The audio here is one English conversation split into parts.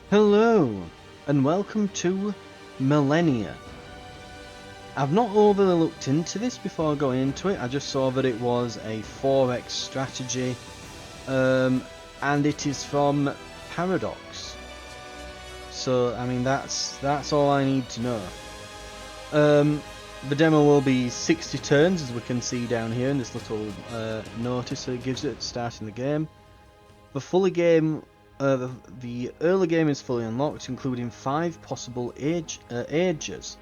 Hello, and welcome to Millennia. I've not overly looked into this before going into it. I just saw that it was a 4x strategy, and it is from Paradox. So, I mean, that's all I need to know. The demo will be 60 turns, as we can see down here in this little notice that it gives it at starting the game. The early game is fully unlocked, including 5 possible ages,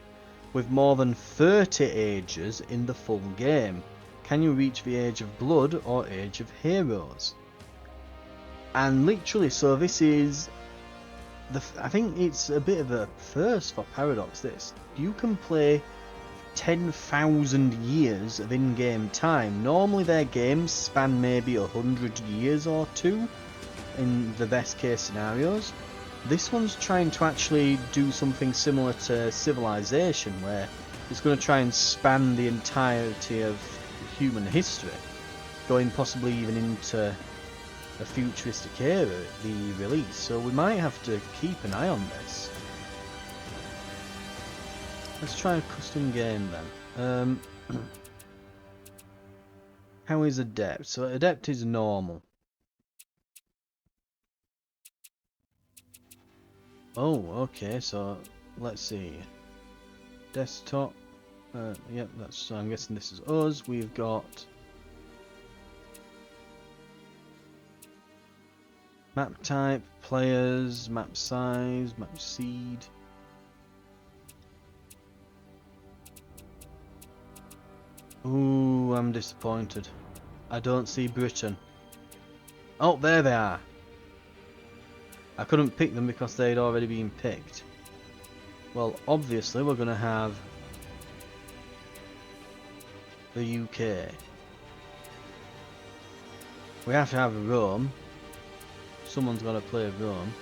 with more than 30 ages in the full game. Can you reach the Age of Blood or Age of Heroes? And literally, so this is I think it's a bit of a first for Paradox. This you can play 10,000 years of in-game time. Normally their games span maybe 100 years or two in the best case scenarios. This one's trying to actually do something similar to Civilization, where it's going to try and span the entirety of human history, going possibly even into a futuristic era at the release. So we might have to keep an eye on this. Let's try a custom game then. How is Adept? So Adept is normal. Oh, okay, so let's see. Desktop. Yep, so I'm guessing this is us. We've got map type, players, map size, map seed. Ooh, I'm disappointed. I don't see Britain. Oh, there they are. I couldn't pick them because they'd already been picked. Well, obviously we're going to have the UK. We have to have Rome. Someone's got to play Rome.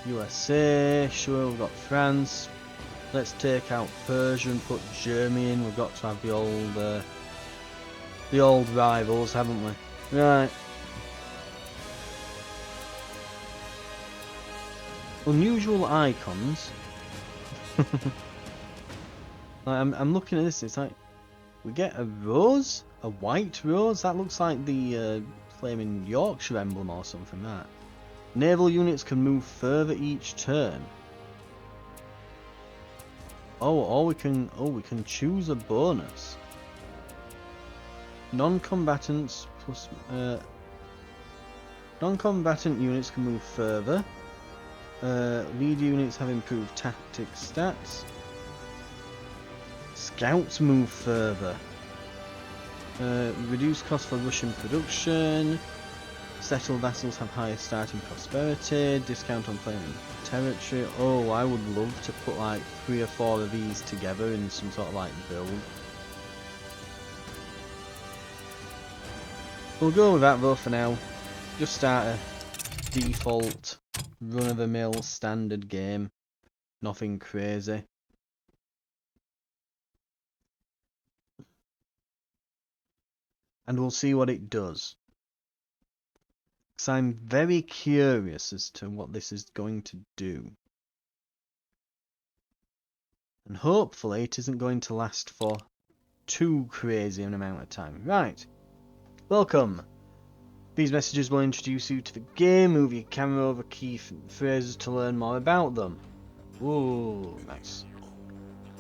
USA, sure, we've got France. Let's take out Persia and put Germany in. We've got to have the old rivals, haven't we? Right. Unusual icons. I'm looking at this. It's like we get a rose, a white rose. That looks like the flaming Yorkshire emblem or something. That naval units can move further each turn. Oh, we can choose a bonus. Non-combatants plus non-combatant units can move further. Lead units have improved tactic stats. Scouts move further. Reduced cost for Russian production. Settled vassals have higher starting prosperity. Discount on claiming territory. Oh, I would love to put like 3 or 4 of these together in some sort of like build. We'll go with that though for now. Just start a default run-of-the-mill standard game. Nothing crazy. And we'll see what it does. Because I'm very curious as to what this is going to do. And hopefully it isn't going to last for too crazy an amount of time. Right. Welcome. These messages will introduce you to the game. Move your camera over key phrases to learn more about them. Ooh, nice.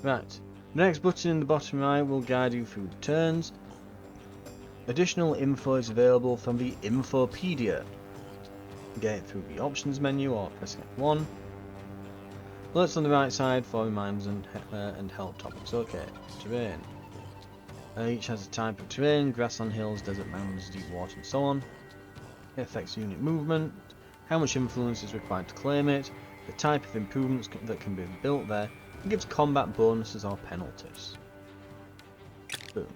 Right. The next button in the bottom right will guide you through the turns. Additional info is available from the Infopedia. Get it through the options menu or pressing F1. Alerts on the right side for reminders and help topics. Okay, terrain. Each has a type of terrain: grass on hills, desert mountains, deep water, and so on. It affects unit movement, how much influence is required to claim it, the type of improvements that can be built there. It gives combat bonuses or penalties. Boom.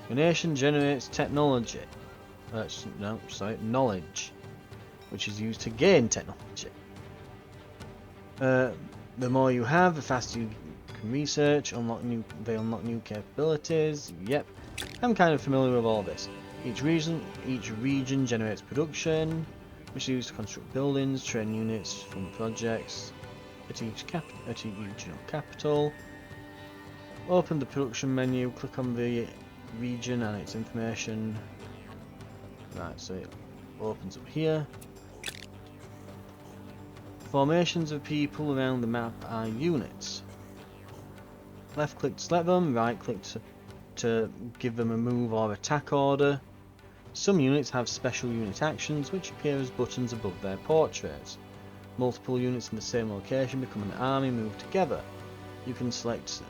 Your nation generates technology. Knowledge, which is used to gain technology. The more you have, the faster you can research. They unlock new capabilities. Yep, I'm kind of familiar with all this. Each region generates production, which is used to construct buildings, train units from projects at each regional capital. Open the production menu, click on the region and its information. Right, so it opens up here. Formations of people around the map are units. Left click to select them, right click to give them a move or attack order. Some units have special unit actions which appear as buttons above their portraits. Multiple units in the same location become an army moved together. You can select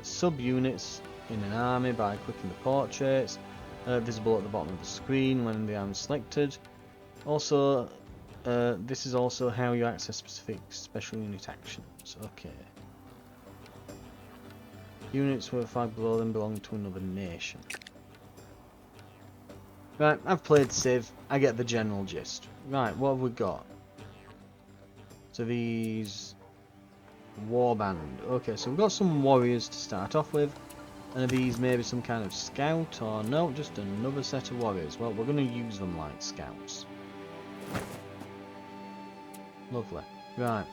sub-units in an army by clicking the portraits, visible at the bottom of the screen when the army is selected. Also, this is also how you access specific special unit actions. Okay. Units with a flag below them belong to another nation. Right, I've played Civ. I get the general gist. Right, what have we got? So these... Warband. Okay, so we've got some warriors to start off with. And are these maybe some kind of scout or no? Just another set of warriors. Well, we're going to use them like scouts. Lovely. Right.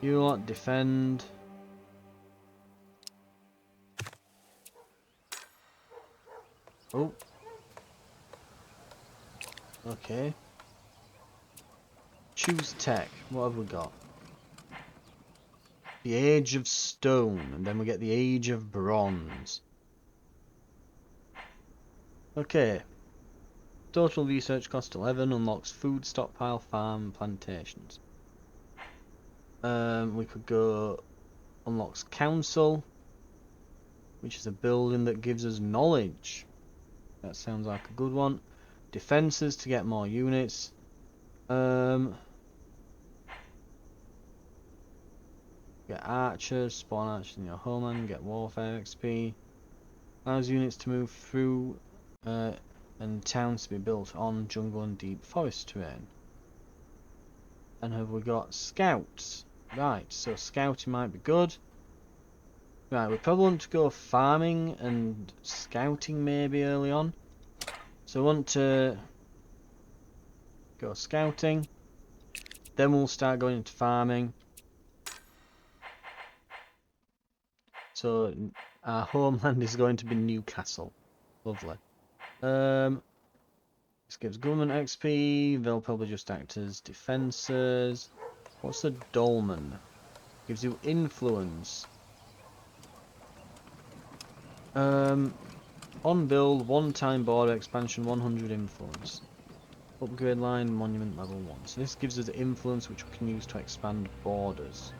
You lot defend. Oh. Okay. Choose tech. What have we got? The Age of Stone, and then we get the Age of Bronze. Okay. Total research cost 11, unlocks food stockpile, farm, plantations. We could go unlocks council, which is a building that gives us knowledge. That sounds like a good one. Defences to get more units. Get archers, spawn archers in your homeland, get warfare XP. Allows units to move through and towns to be built on jungle and deep forest terrain. And have we got scouts? Right, so scouting might be good. Right, we probably want to go farming and scouting maybe early on. So we want to go scouting. Then we'll start going into farming. So our homeland is going to be Newcastle. Lovely. This gives government XP. They'll probably just act as defences. What's a dolmen? Gives you influence. On build, one-time border expansion, 100 influence. Upgrade line, monument level 1. So this gives us influence which we can use to expand borders.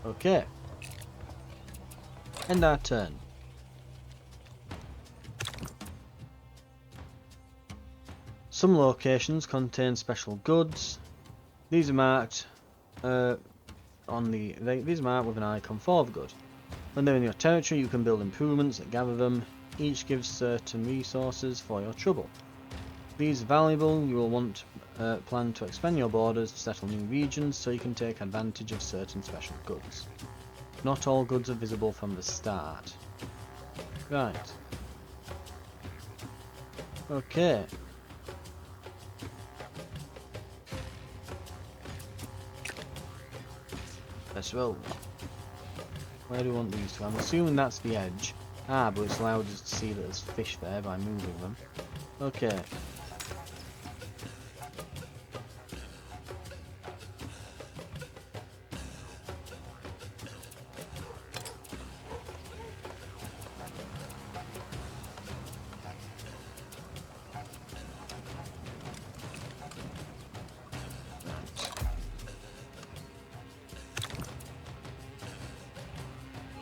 Okay. End our turn. Some locations contain special goods. These are marked these are marked with an icon for the good. When they're in your territory, you can build improvements that gather them. Each gives certain resources for your trouble. If these are valuable, you will want to plan to expand your borders to settle new regions so you can take advantage of certain special goods. Not all goods are visible from the start. Right. Okay. Let's roll. Where do we want these to? I'm assuming that's the edge. Ah, but it's allowed us to see that there's fish there by moving them. Okay.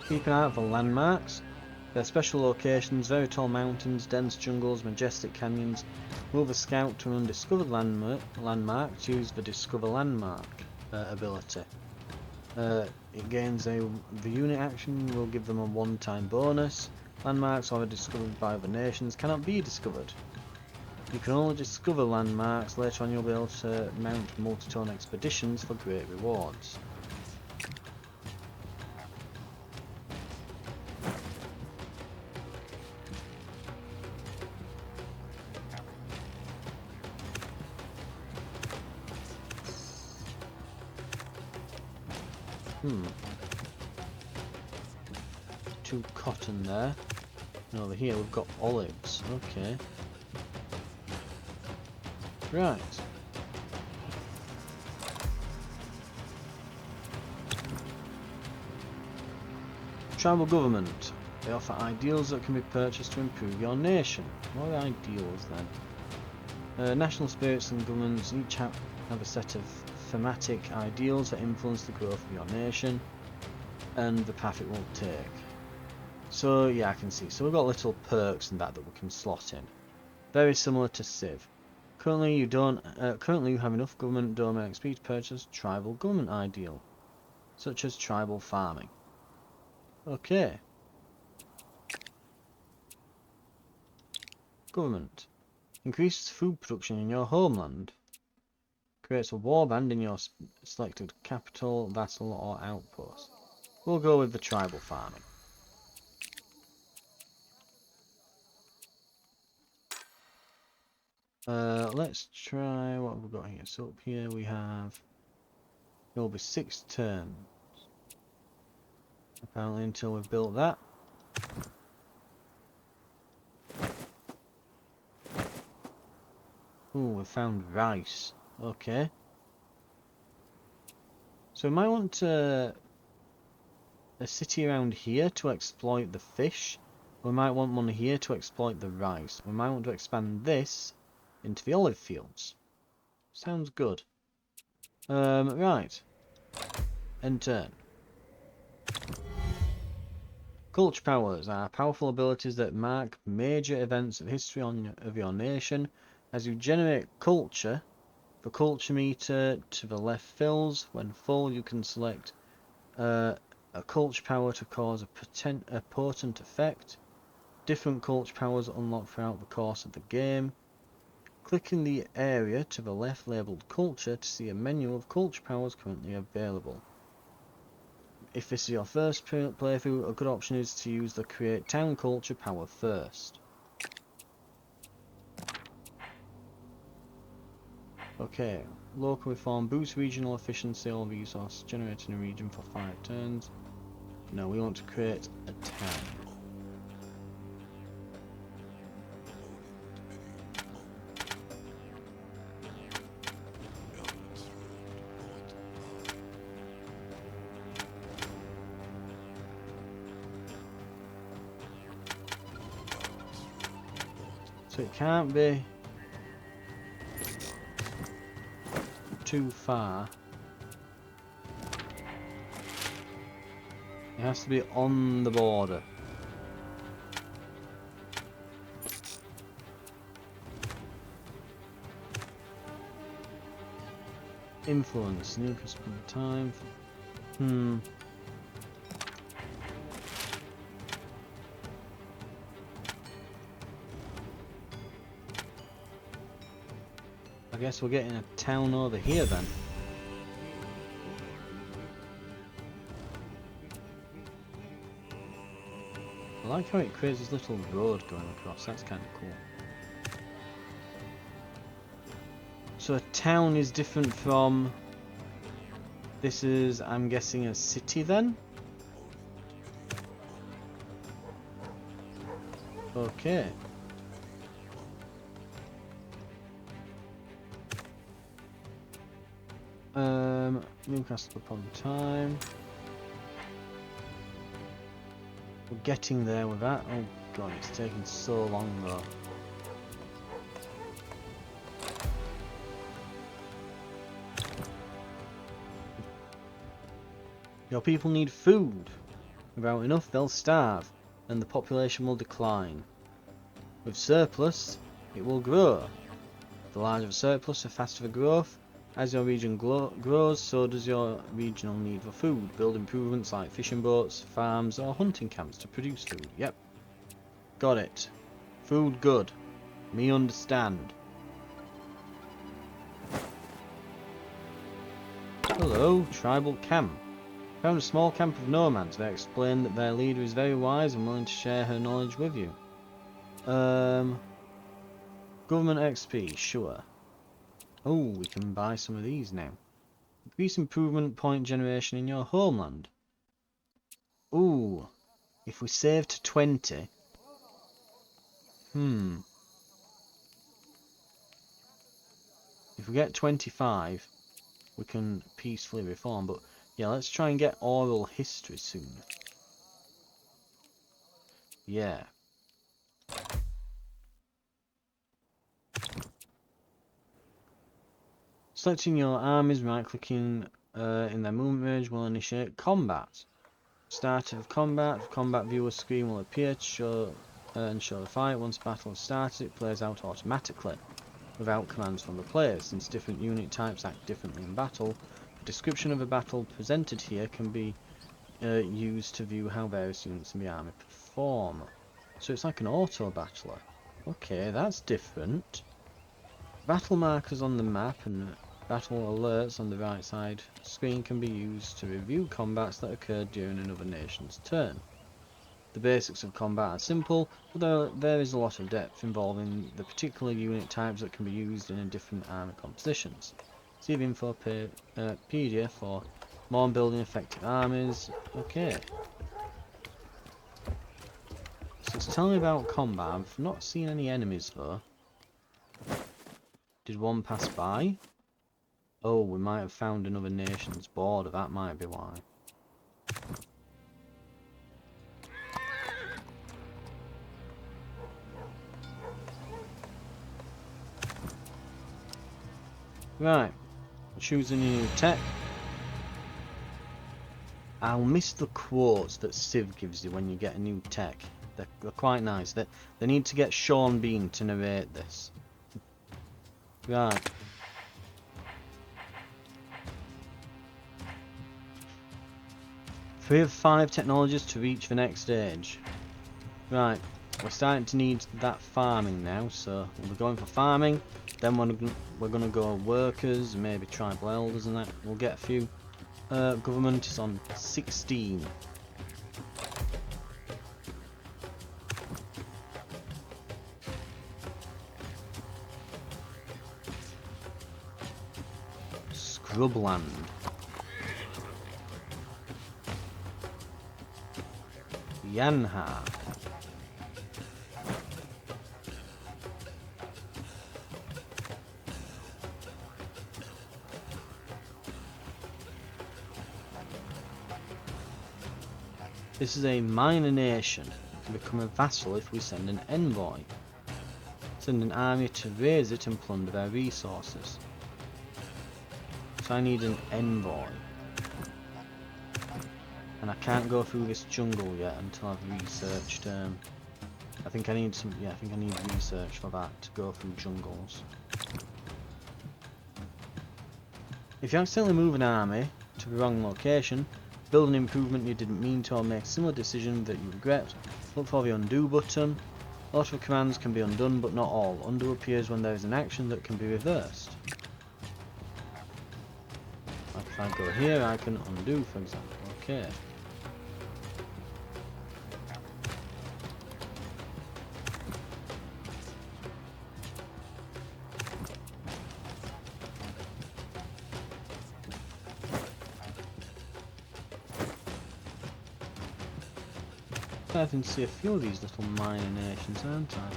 Keep an eye out for landmarks. They're special locations, very tall mountains, dense jungles, majestic canyons. Move a scout to an undiscovered landmark to use the Discover Landmark ability. It gains the unit action will give them a one-time bonus. Landmarks already discovered by other nations cannot be discovered. You can only discover landmarks. Later on you'll be able to mount multi-tone expeditions for great rewards. Two cotton there. And over here we've got olives. Okay. Right. Tribal government. They offer ideals that can be purchased to improve your nation. What are ideals then? National spirits and governments each have a set of thematic ideals that influence the growth of your nation and the path it will take. So yeah, I can see. So we've got little perks and that we can slot in. Very similar to Civ. Currently you have enough government domain XP to purchase tribal government ideal, such as tribal farming. Okay. Government. Increases food production in your homeland. Creates a warband in your selected capital, vassal or outpost. We'll go with the tribal farming. Let's try what we've got here. So up here we have... It will be 6 turns. Apparently until we've built that. Ooh, we found rice. Okay. So we might want a city around here to exploit the fish. We might want one here to exploit the rice. We might want to expand this into the olive fields. Sounds good. Right. End turn. Culture powers are powerful abilities that mark major events of history of your nation. As you generate culture, the culture meter to the left fills. When full, you can select a culture power to cause a potent effect. Different culture powers unlock throughout the course of the game. Click in the area to the left labelled culture to see a menu of culture powers currently available. If this is your first playthrough, a good option is to use the create town culture power first. Okay, local reform boosts regional efficiency or resource generated in a region for 5 turns. No, we want to create a town. So it can't be too far. It has to be on the border. Influence, new customer time. I guess we're getting a town over here then. I like how it creates this little road going across, that's kind of cool. So a town is different from... This is, I'm guessing, a city then? Okay. Newcastle upon time. We're getting there with that. Oh god, it's taking so long though. Your people need food. Without enough, they'll starve, and the population will decline. With surplus, it will grow. The larger the surplus, the faster the growth. As your region grows, so does your regional need for food. Build improvements like fishing boats, farms, or hunting camps to produce food. Yep. Got it. Food good. Me understand. Hello, tribal camp. Found a small camp of nomads. They explain that their leader is very wise and willing to share her knowledge with you. Government XP, sure. Oh, we can buy some of these now. Increase improvement point generation in your homeland. Ooh, if we save to 20. If we get 25, we can peacefully reform. But yeah, let's try and get oral history soon. Yeah. Selecting your armies, right-clicking in their movement range will initiate combat. Start of combat. The combat viewer screen will appear to show and show the fight. Once battle is started, it plays out automatically without commands from the players. Since different unit types act differently in battle, a description of a battle presented here can be used to view how various units in the army perform. So it's like an auto battler. Okay, that's different. Battle markers on the map and battle alerts on the right side screen can be used to review combats that occurred during another nation's turn. The basics of combat are simple, but there is a lot of depth involving the particular unit types that can be used in different army compositions. See the Infopedia for more on building effective armies. Okay. So it's telling me about combat. I've not seen any enemies though. Did one pass by? Oh, we might have found another nation's border, that might be why. Right, choose a new tech. I'll miss the quotes that Civ gives you when you get a new tech. They're quite nice. They need to get Sean Bean to narrate this. Right. We have 5 technologies to reach the next stage. Right, we're starting to need that farming now, so we'll be going for farming. Then we're going to go workers, maybe tribal elders and that. We'll get a few. Government is on 16. Scrubland. Yanha. This is a minor nation. It can become a vassal if we send an envoy. Send an army to raise it and plunder their resources. So I need an envoy. And I can't go through this jungle yet until I've researched. I think I need some. Yeah, I think I need research for that to go through jungles. If you accidentally move an army to the wrong location, build an improvement you didn't mean to, or make a similar decision that you regret, look for the undo button. A lot of commands can be undone, but not all. Undo appears when there is an action that can be reversed. Like if I go here, I can undo, for example. Okay. I can see a few of these little minor nations, aren't I?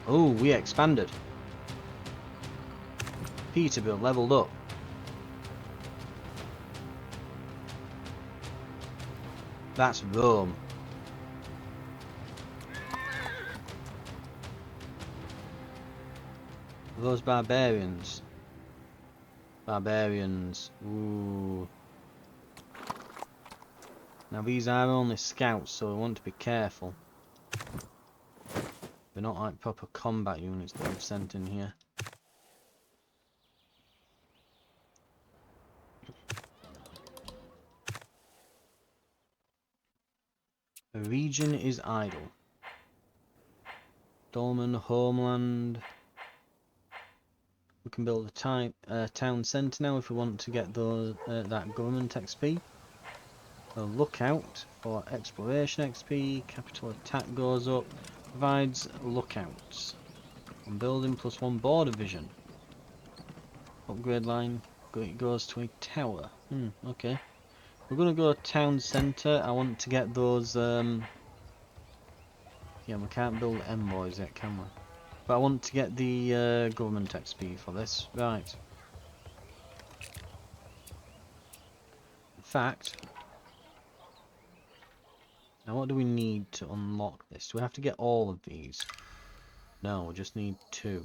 Oh, we expanded. Peterborough leveled up. That's Rome. Those barbarians. Barbarians. Ooh. Now these are only scouts, so we want to be careful. They're not like proper combat units that we've sent in here. The region is idle. Dolmen, homeland. We can build a town centre now if we want to get those that government XP. A lookout for exploration XP. Capital attack goes up. Provides lookouts. One building plus one border vision. Upgrade line goes to a tower. Okay. We're gonna go town centre. I want to get those yeah, we can't build envoys yet, can we? But I want to get the government XP for this. Right. In fact, now what do we need to unlock this? Do we have to get all of these? No, we just need 2.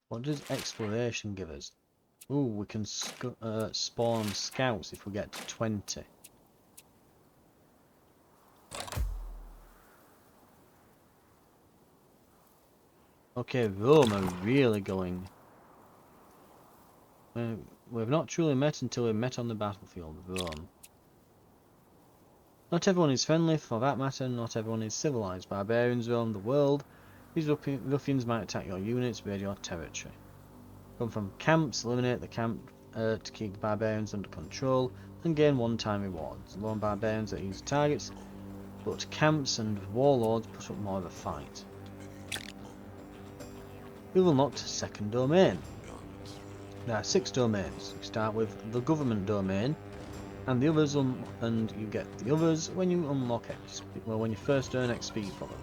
What does exploration give us? Ooh, we can spawn scouts if we get to 20. Okay, Rome are really going. We've not truly met until we've met on the battlefield, Rome. Not everyone is friendly, for that matter, not everyone is civilized. Barbarians roam the world. These ruffians might attack your units, raid your territory. Come from camps, eliminate the camp to keep the barbarians under control, and gain one-time rewards. Lone barbarians are easy targets, but camps and warlords put up more of a fight. We've unlocked a second domain. There are 6 domains. You start with the government domain, and the others, and you get the others when you unlock XP. Well, when you first earn XP for them.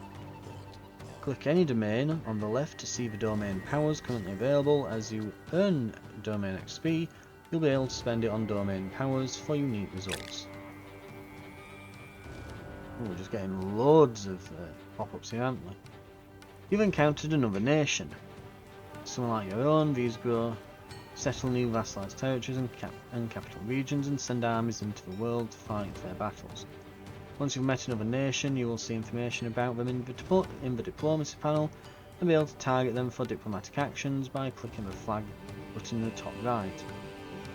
Click any domain on the left to see the domain powers currently available. As you earn domain XP, you'll be able to spend it on domain powers for unique results. Oh, we're just getting loads of pop-ups here, aren't we? You've encountered another nation. Someone like your own, these grow, settle new vassalized territories and capital regions, and send armies into the world to fight their battles. Once you've met another nation, you will see information about them in the diplomacy panel and be able to target them for diplomatic actions by clicking the flag button in the top right.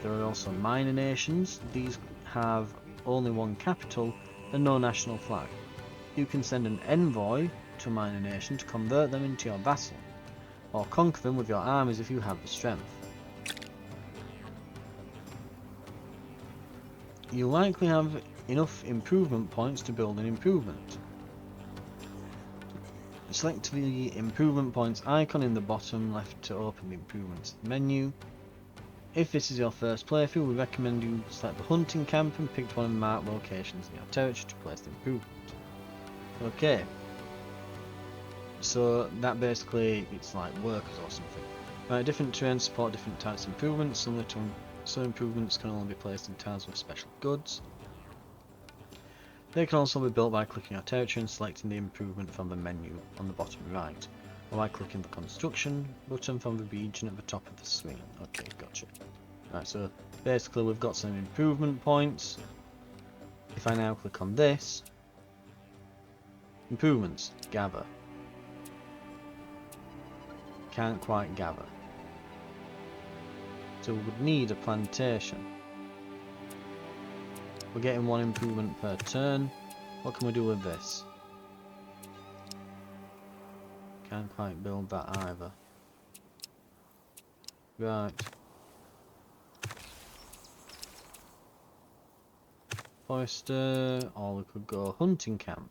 There are also minor nations. These have only one capital and no national flag. You can send an envoy to a minor nation to convert them into your vassal, or conquer them with your armies if you have the strength. You likely have enough improvement points to build an improvement. Select the improvement points icon in the bottom left to open the improvements menu. If this is your first playthrough, we recommend you select the hunting camp and pick one of the marked locations in your territory to place the improvement. Okay. So that basically, it's like workers or something. Right, different terrains support different types of improvements. Some improvements can only be placed in tiles with special goods. They can also be built by clicking your territory and selecting the improvement from the menu on the bottom right, or by clicking the construction button from the region at the top of the screen. Okay, gotcha. Right, so basically we've got some improvement points. If I now click on this, improvements, gather. Can't quite gather. So we would need a plantation. We're getting 1 improvement per turn. What can we do with this? Can't quite build that either. Right. Forester, or we could go hunting camp.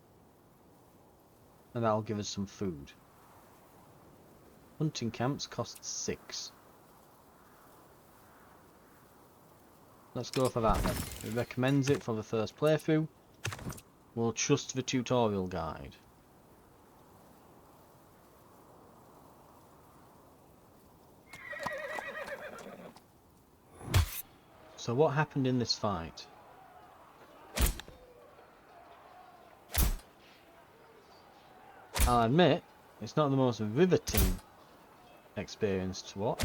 And that'll give us some food. Hunting camps cost 6. Let's go for that then. It recommends it for the first playthrough. We'll trust the tutorial guide. So what happened in this fight? I'll admit, it's not the most riveting experience to watch.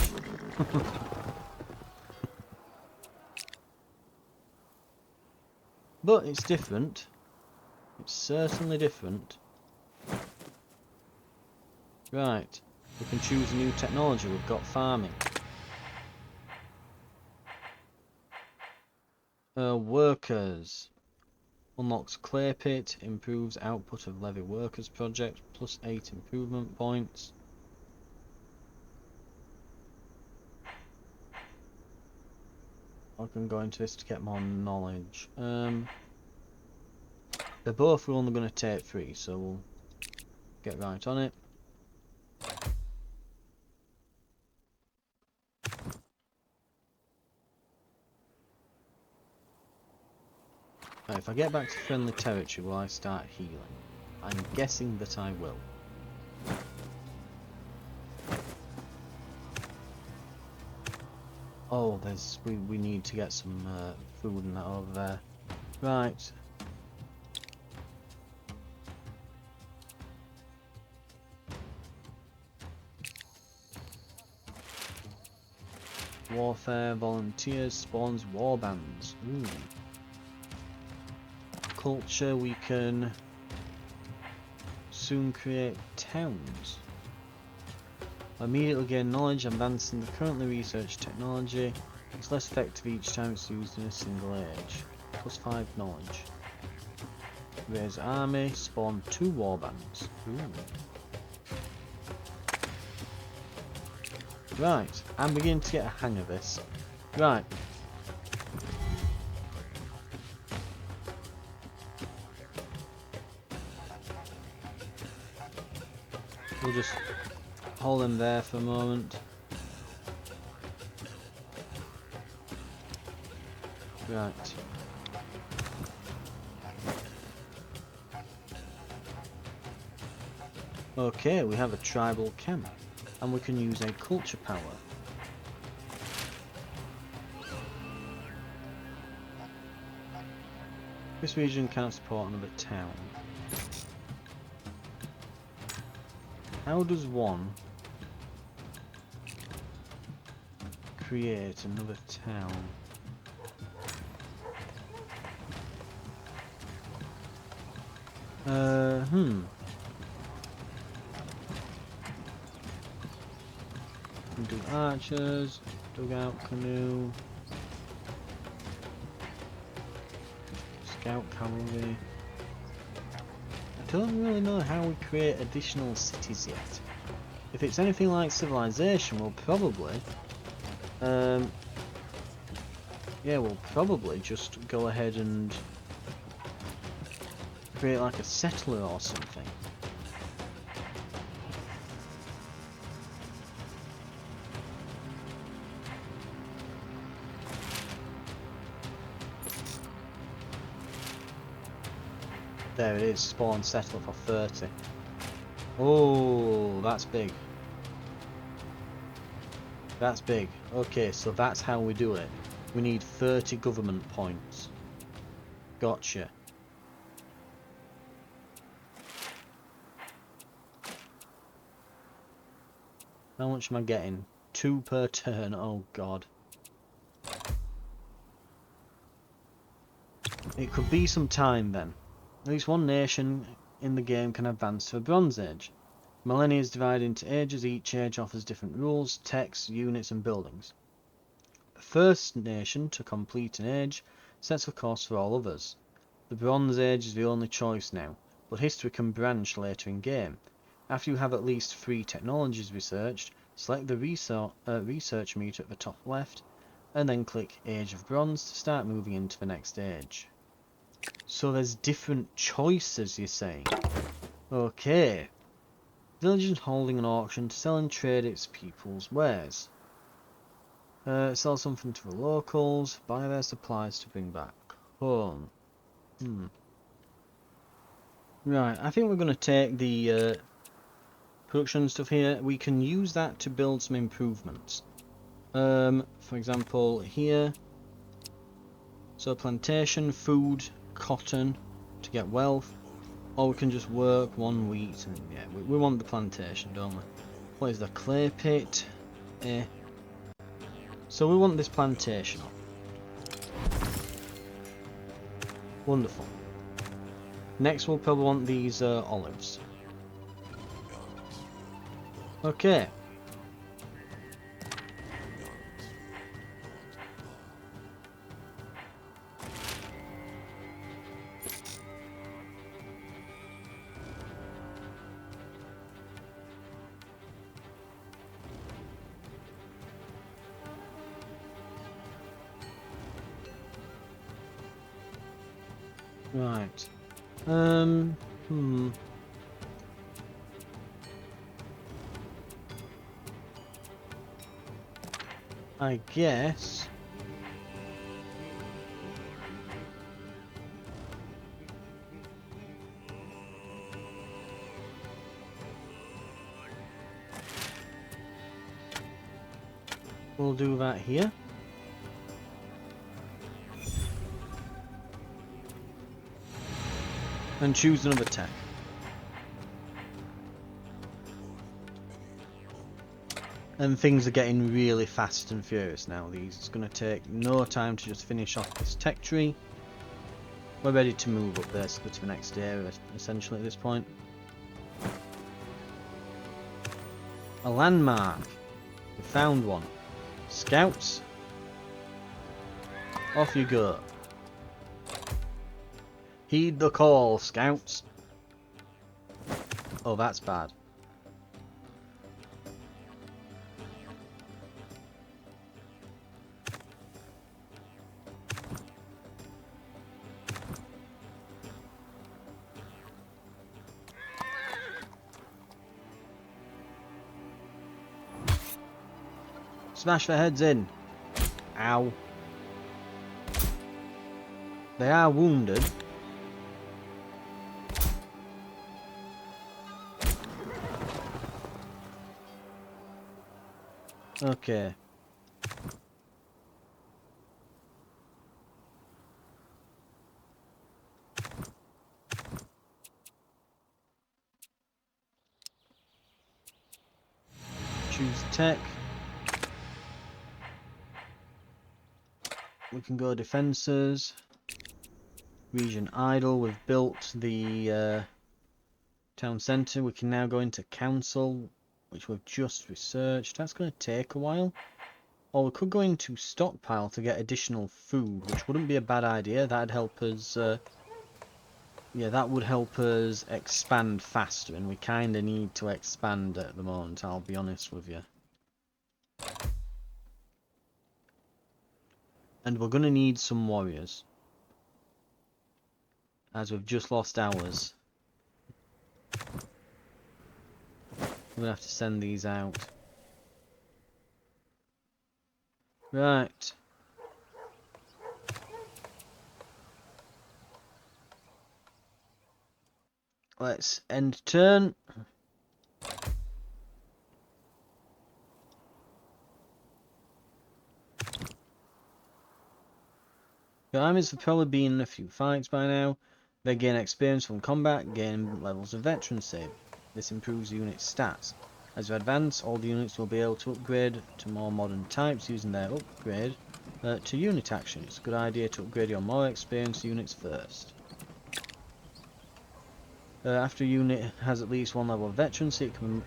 But it's different. It's certainly different. Right, we can choose a new technology. We've got farming. Workers. Unlocks clay pit, improves output of levy workers project, plus 8 improvement points. I can go into this to get more knowledge. They're both only going to take 3, so we'll get right on it. Now, if I get back to friendly territory, will I start healing? I'm guessing that I will. Oh, we need to get some food and that over there. Right. Warfare, volunteers, spawns, warbands. Ooh. Culture, we can soon create towns. Immediately gain knowledge, advancing the currently researched technology. It's less effective each time it's used in a single age. +5 knowledge. Raise army, spawn 2 warbands. Ooh. Right, I'm beginning to get a hang of this. Right. We'll just hold them there for a moment. Right. Okay, we have a tribal camp, and we can use a culture power. This region can't support another town. How does one create another town? Do archers, dugout canoe, scout cavalry. I don't really know how we create additional cities yet. If it's anything like civilization, we'll probably, yeah, we'll probably just go ahead and create like a settler or something. There it is, spawn settler for 30. Oh, that's big. That's big. Okay, so that's how we do it. We need 30 government points. Gotcha. How much am I getting? 2 per turn. Oh god. It could be some time then. At least one nation in the game can advance to a Bronze Age. Millennia is divided into ages. Each age offers different rules, texts, units and buildings. The first nation to complete an age sets a course for all others. The Bronze Age is the only choice now, but history can branch later in game. After you have at least 3 technologies researched, select the research meter at the top left, and then click Age of Bronze to start moving into the next age. So there's different choices, you're saying? Okay. Village holding an auction to sell and trade its people's wares. Sell something to the locals, buy their supplies to bring back home. Right, I think we're going to take the production stuff here. We can use that to build some improvements. For example, here. So plantation, food, cotton to get wealth. Or we can just work 1 wheat and yeah, we want the plantation, don't we? What is the clay pit? So we want this plantation up. Wonderful. Next we'll probably want these olives. Okay. Right. I guess. We'll do that here. And choose another tech. And things are getting really fast and furious now. It's going to take no time to just finish off this tech tree. We're ready to move up basically to the next area, essentially at this point. A landmark. We found one. Scouts. Off you go. Heed the call, scouts. Oh, that's bad. Smash their heads in. Ow. They are wounded. Okay. Choose tech. We can go defences. Region idle. We've built the town centre. We can now go into council, which we've just researched. That's going to take a while. Or we could go into stockpile to get additional food, which wouldn't be a bad idea. That'd help us. Yeah, that would help us expand faster, and we kind of need to expand at the moment. I'll be honest with you. And we're going to need some warriors, as we've just lost ours. We're going to have to send these out. Right. Let's end turn. Your armies have probably been in a few fights by now. They gain experience from combat, gain levels of veterancy. This improves unit stats. As you advance, all the units will be able to upgrade to more modern types using their upgrade to unit action. It's a good idea to upgrade your more experienced units first. After a unit has at least one level of veterancy, it can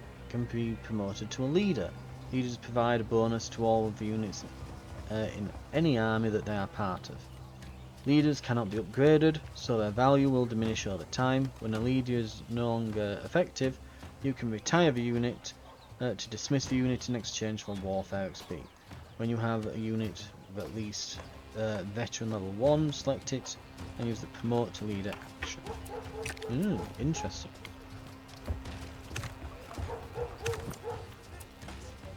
be promoted to a leader. Leaders provide a bonus to all of the units in any army that they are part of. Leaders cannot be upgraded, so their value will diminish over time. When a leader is no longer effective, you can retire the unit to dismiss the unit in exchange for warfare XP. When you have a unit of at least veteran level 1, select it and use the promote to leader action. Interesting.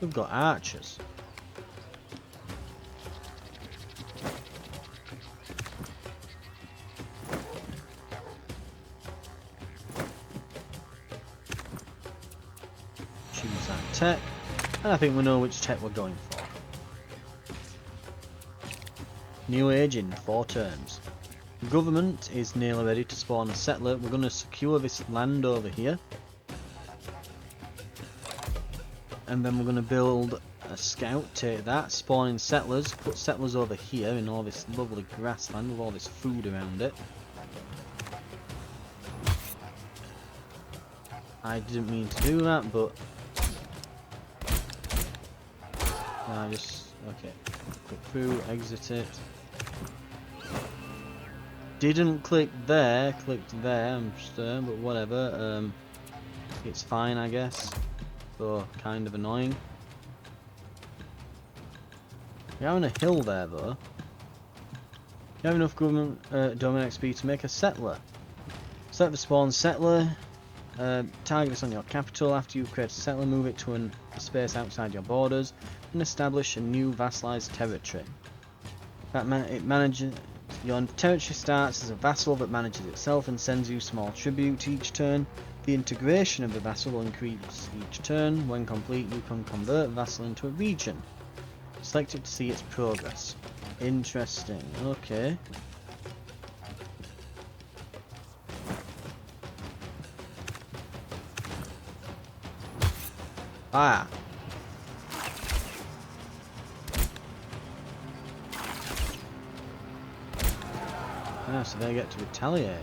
We've got archers. Choose that tech, and I think we know which tech we're going for. New age in 4 turns. The government is nearly ready to spawn a settler. We're going to secure this land over here. And then we're going to build a scout, take that, spawn in settlers, put settlers over here in all this lovely grassland with all this food around it. I didn't mean to do that, but I just, okay, click through, exit it. Didn't click there, clicked there, I'm stern, but whatever, it's fine I guess, so kind of annoying. You're on a hill there though. You have enough government domain XP to make a settler. Select the spawn settler. Target this on your capital. After you create a settler, move it to a space outside your borders and establish a new vassalized territory. It manages. Your territory starts as a vassal that manages itself and sends you small tribute each turn. The integration of the vassal will increase each turn. When complete, you can convert the vassal into a region. Select it to see its progress. Interesting. Okay. Ah. Ah, so they get to retaliate.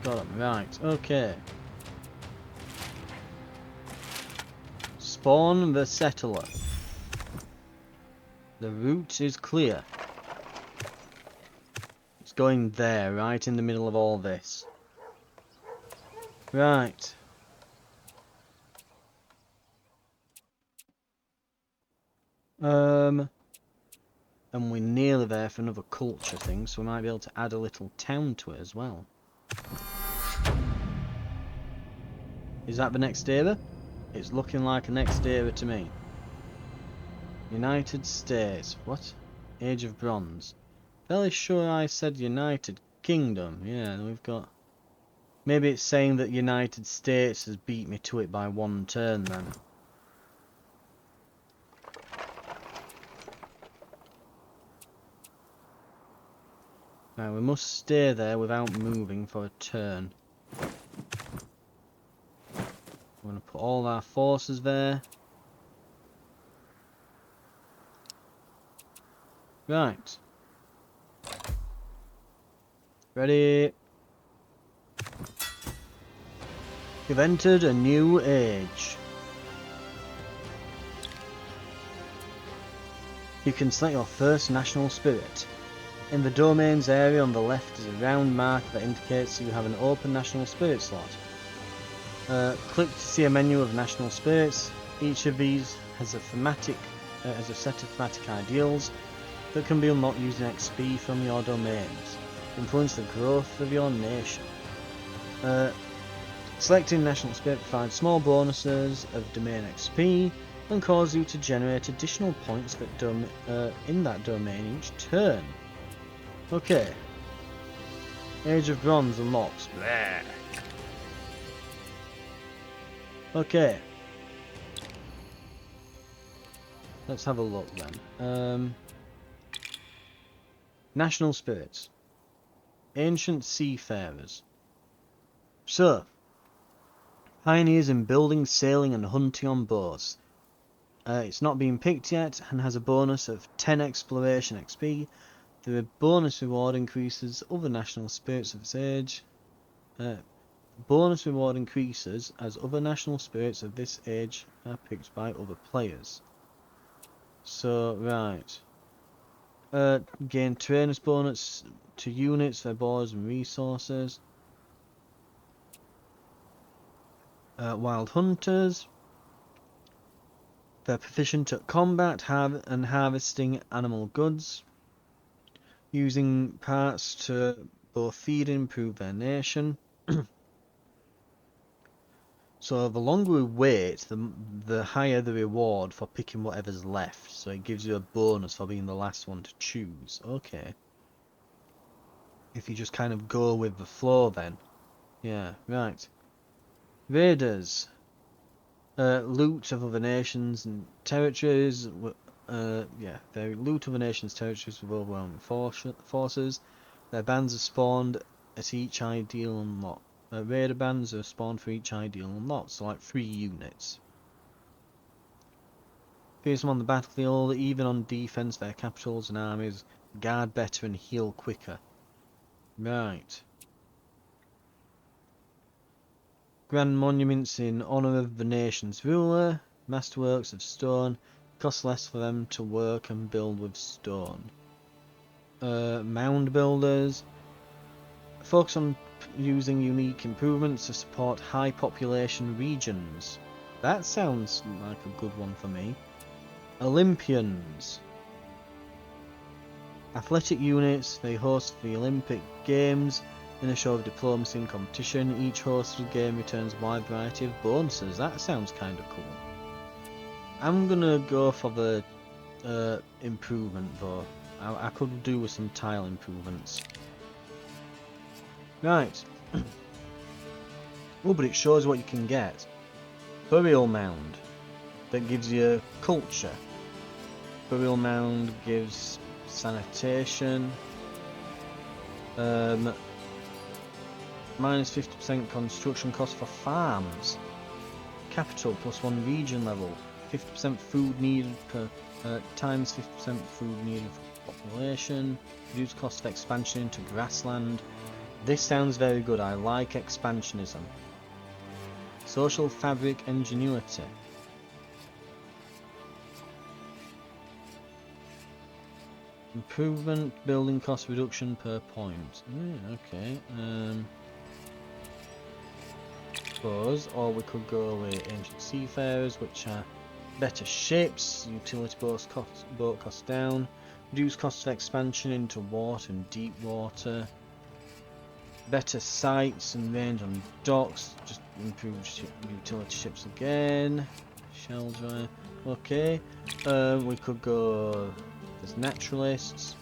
Got them, right, okay. Spawn the settler. The route is clear. It's going there, right in the middle of all this. Right. And we're nearly there for another culture thing, so we might be able to add a little town to it as well. Is that the next era? It's looking like a next era to me. United States. What? Age of Bronze. Fairly sure I said United Kingdom. Yeah, we've got... Maybe it's saying that United States has beat me to it by one turn then. Now we must stay there without moving for a turn. We're going to put all our forces there. Right. Ready. You've entered a new age. You can select your first national spirit. In the domains area on the left is a round mark that indicates you have an open national spirit slot. Click to see a menu of national spirits. Each of these has a set of thematic ideals that can be unlocked using XP from your domains. Influence the growth of your nation. Selecting national spirit provides small bonuses of domain XP and cause you to generate additional points that in that domain each turn. Okay. Age of Bronze unlocks. Bleh. Okay. Let's have a look then. National spirits. Ancient seafarers. So, pioneers in building, sailing and hunting on boats. It's not been picked yet and has a bonus of 10 exploration XP. The bonus reward increases other national spirits of this age. Bonus reward increases as other national spirits of this age are picked by other players. So, right. Gain trainers bonus to units, their borders and resources. Wild hunters. They're proficient at combat and harvesting animal goods, using parts to both feed and improve their nation. So the longer we wait, the higher the reward for picking whatever's left. So it gives you a bonus for being the last one to choose. Okay. If you just kind of go with the flow then. Yeah, right. Raiders. Loot of other nations and territories. They loot other nations' territories with overwhelming forces. Their bands are spawned at each ideal unlock. Raider bands are spawned for each ideal unlock, so like 3 units. Face them on the battlefield, even on defense, their capitals and armies guard better and heal quicker. Right. Grand monuments in honour of the nation's ruler. Masterworks of stone. Costs less for them to work and build with stone. Mound builders. Focus on using unique improvements to support high population regions. That sounds like a good one for me. Olympians. Athletic units, they host the Olympic Games in a show of diplomacy and competition. Each hosted game returns a wide variety of bonuses. That sounds kind of cool. I'm gonna go for the improvement though. I could do with some tile improvements. Right. Oh, but it shows what you can get. Burial mound. That gives you culture. Burial mound gives sanitation. Minus 50% construction cost for farms. Capital +1 region level. 50% food needed per times 50% food needed for population. Reduce cost of expansion into grassland. This sounds very good. I like expansionism. Social fabric ingenuity. Improvement building cost reduction per point. Okay. Suppose, or we could go with ancient seafarers, which are better ships. Utility boat costs down. Reduce cost of expansion into water and deep water. Better sights and range on docks. Just improve utility ships again. Shell dry. Okay. We could go. There's naturalists.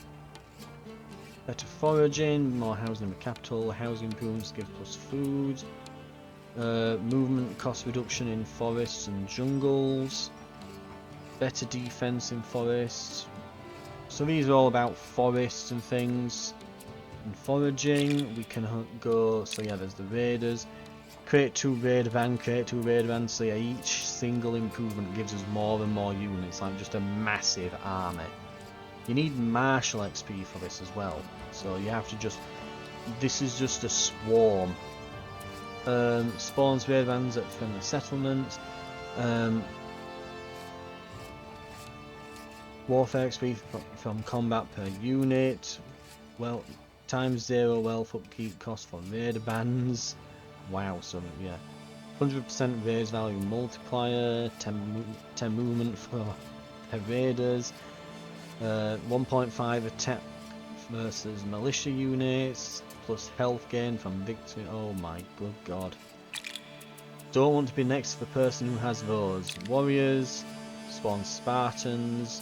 Better foraging. More housing in the capital. Housing improvements give plus food. Movement cost reduction in forests and jungles. Better defense in forests. So these are all about forests and things. And foraging, we can go, so yeah, there's the raiders. Create 2 raider bands, so yeah, each single improvement gives us more and more units, like just a massive army. You need martial XP for this as well, so you have to just, this is just a swarm. Spawns raider bands at friendly settlements. Warfare XP from combat per unit. Well, times 0 wealth upkeep cost for raider bands. Wow, so yeah. 100% raise value multiplier, 10 movement for raiders, 1.5 attack versus militia units, plus health gain from victory. Oh my good god. Don't want to be next to the person who has those. Warriors, spawn Spartans,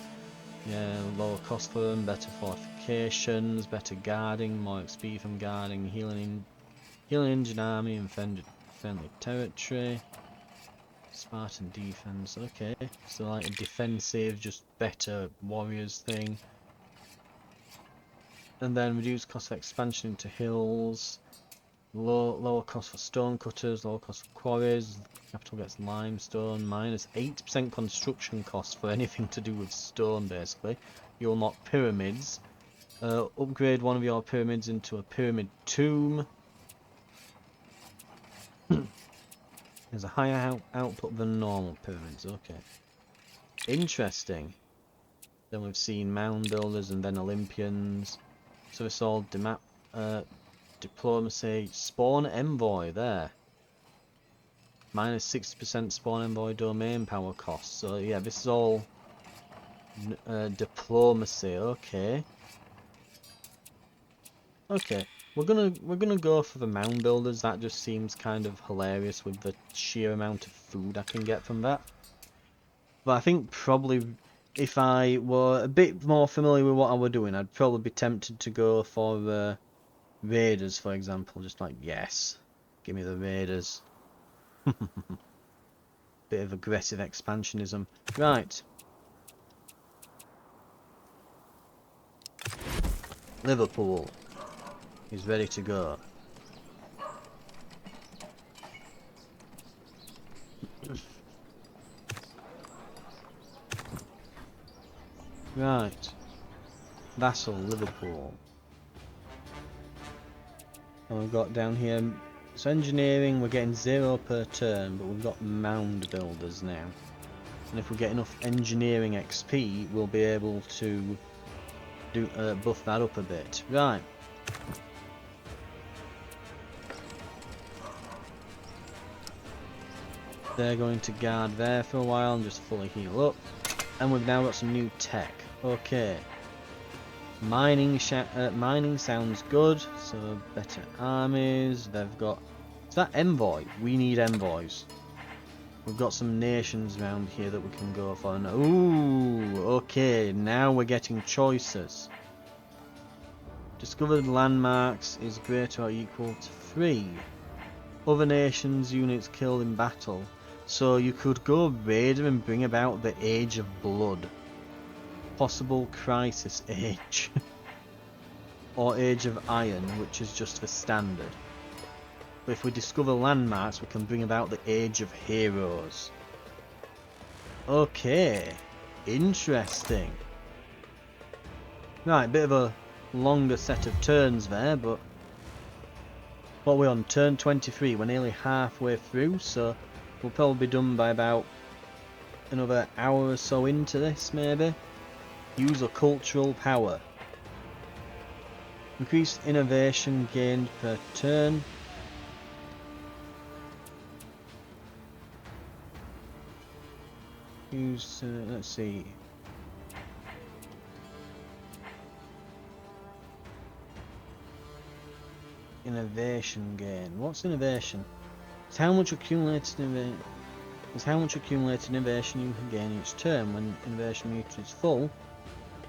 yeah, lower cost for them, better fortifications, better guarding, more XP from guarding, healing engine army and friendly territory. Spartan defense, okay. So like a defensive, just better warriors thing. And then reduce cost of expansion into hills. Lower cost for stone cutters, lower cost for quarries. Capital gets limestone. Minus 8% construction cost for anything to do with stone, basically. You unlock pyramids. Upgrade one of your pyramids into a pyramid tomb. There's a higher output than normal pyramids, okay. Interesting. Then we've seen mound builders and then Olympians. So it's all diplomacy. Spawn envoy there. Minus 60% spawn envoy domain power cost. So yeah, this is all diplomacy, okay. Okay. We're gonna go for the mound builders. That just seems kind of hilarious with the sheer amount of food I can get from that. But I think probably if I were a bit more familiar with what I were doing, I'd probably be tempted to go for raiders, for example. Just like, yes, give me the raiders. Bit of aggressive expansionism. Right. Liverpool is ready to go. Right. Vassal, Liverpool. And we've got down here, so engineering, we're getting 0 per turn, but we've got mound builders now. And if we get enough engineering XP, we'll be able to do buff that up a bit. Right. They're going to guard there for a while and just fully heal up. And we've now got some new tech. Okay. Mining sounds good, so better armies. They've got... Is that envoy? We need envoys. We've got some nations around here that we can go for. And, ooh, okay, now we're getting choices. Discovered landmarks is greater or equal to 3. Other nations' units killed in battle. So you could go raider and bring about the Age of Blood. Possible crisis age. Or Age of Iron, which is just for standard. But if we discover landmarks, we can bring about the Age of Heroes. Okay, interesting. Right, bit of a longer set of turns there, but what we're on, turn 23, we're nearly halfway through, so we'll probably be done by about another hour or so into this, maybe. Use a cultural power. Increased innovation gained per turn. Use, let's see. Innovation gain. What's innovation? It's how much accumulated innovation. It's how much accumulated innovation you can gain each turn. When innovation meter is full,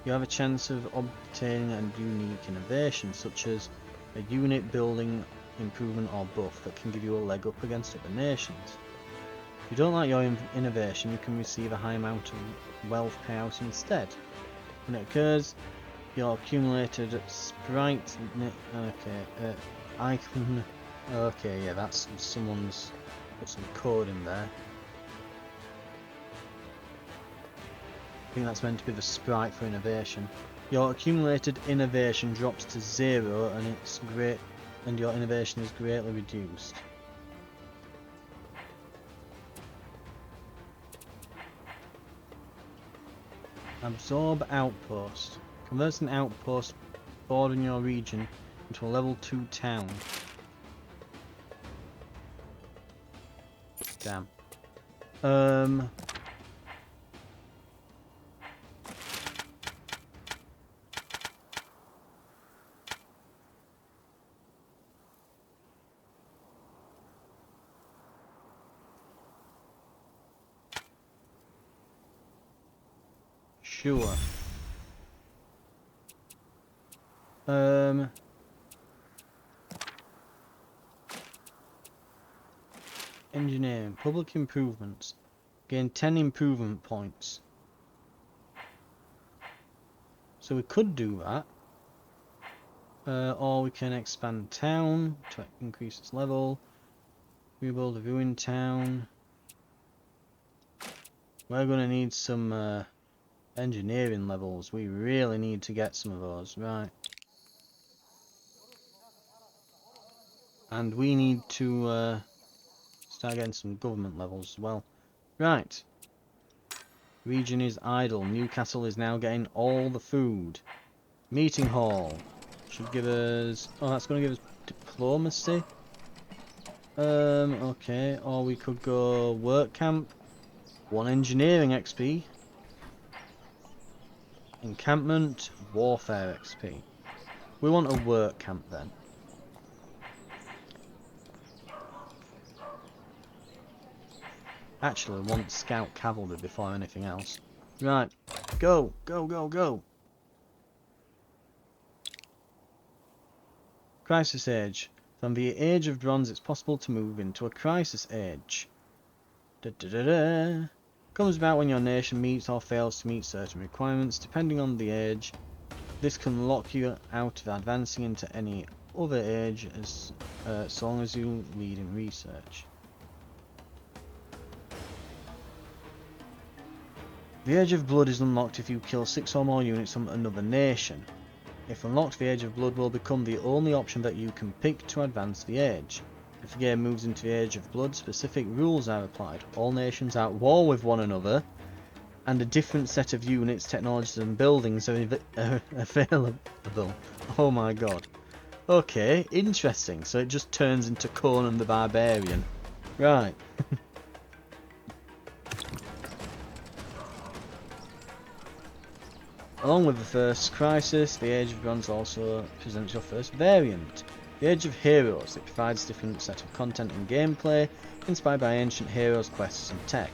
you have a chance of obtaining a unique innovation, such as a unit building improvement or buff that can give you a leg up against other nations. If you don't like your innovation, you can receive a high amount of wealth payout instead. When it occurs, your accumulated sprite... Okay, icon... Okay, yeah, that's... Someone's put some code in there. I think that's meant to be the sprite for innovation. Your accumulated innovation drops to 0 and it's great, and your innovation is greatly reduced. Absorb outpost. Converts an outpost bordering your region into a level 2 town. Damn. Sure. Engineering. Public improvements. Gain 10 improvement points. So we could do that. Or we can expand town to increase its level. Rebuild a ruined town. We're going to need some engineering levels. We really need to get some of those. Right. And we need to start getting some government levels as well. Right. Region is idle. Newcastle is now getting all the food. Meeting hall. Should give us... Oh, that's going to give us diplomacy. Okay. Or we could go work camp. 1 engineering XP. Encampment. Warfare XP. We want a work camp then. Actually, I want scout cavalry before anything else. Right. Go. Go, go, go. Crisis age. From the age of bronze, it's possible to move into a crisis age. Comes about when your nation meets or fails to meet certain requirements, depending on the age. This can lock you out of advancing into any other age as long as you lead in research. The Age of Blood is unlocked if you kill 6 or more units from another nation. If unlocked, the Age of Blood will become the only option that you can pick to advance the age. If the game moves into the Age of Blood, specific rules are applied. All nations are at war with one another, and a different set of units, technologies and buildings are available. Oh my god. Okay, interesting. So it just turns into Conan the Barbarian. Right. Along with the first crisis, the Age of Bronze also presents your first variant, the Age of Heroes. It provides a different set of content and gameplay, inspired by ancient heroes, quests and tech.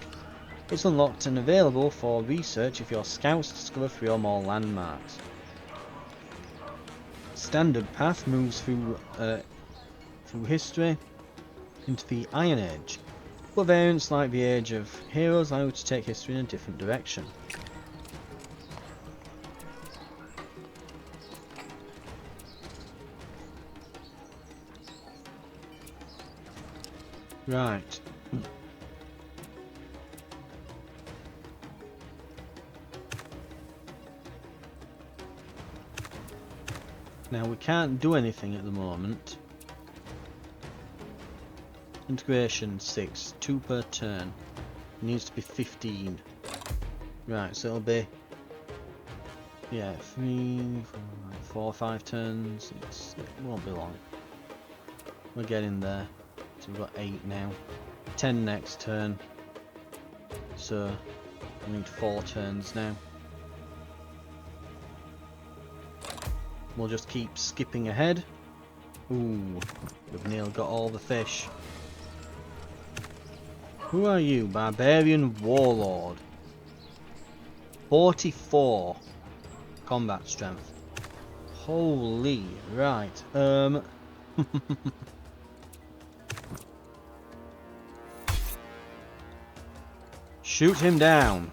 It's unlocked and available for research if your scouts discover 3 or more landmarks. Standard path moves through history into the Iron Age, but variants like the Age of Heroes allow you to take history in a different direction. Right. Now we can't do anything at the moment. Integration 6, 2 per turn. It needs to be 15. Right, so it'll be 3, 4, 5 turns. It won't be long. We're getting there. So we've got 8 now. 10 next turn. So I need 4 turns now. We'll just keep skipping ahead. Ooh, we've nearly got all the fish. Who are you? Barbarian Warlord. 44 combat strength. Holy, right. Shoot him down.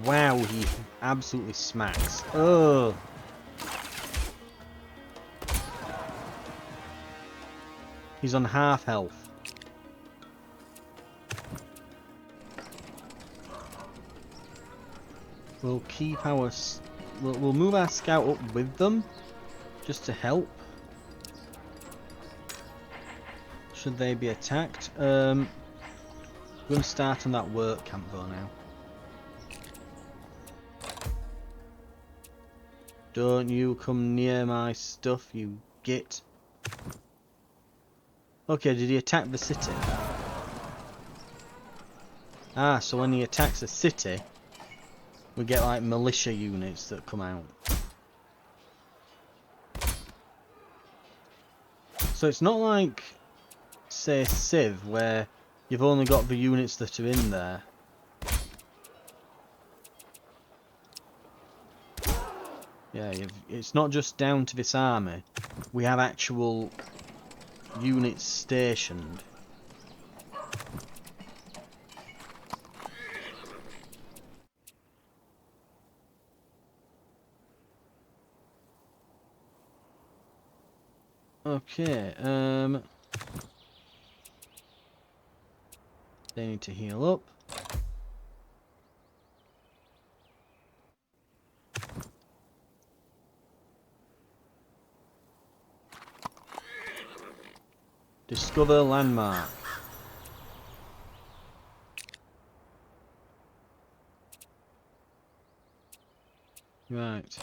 Wow, he absolutely smacks. Ugh. He's on half health. We'll keep our... We'll move our scout up with them, just to help. Should they be attacked? We're going to start on that work camp though now. Don't you come near my stuff, you git. Okay, did he attack the city? Ah, so when he attacks a city, we get like militia units that come out. So it's not like, say, Civ, where you've only got the units that are in there. Yeah, it's not just down to this army. We have actual units stationed. Okay, they need to heal up. Discover landmark. Right.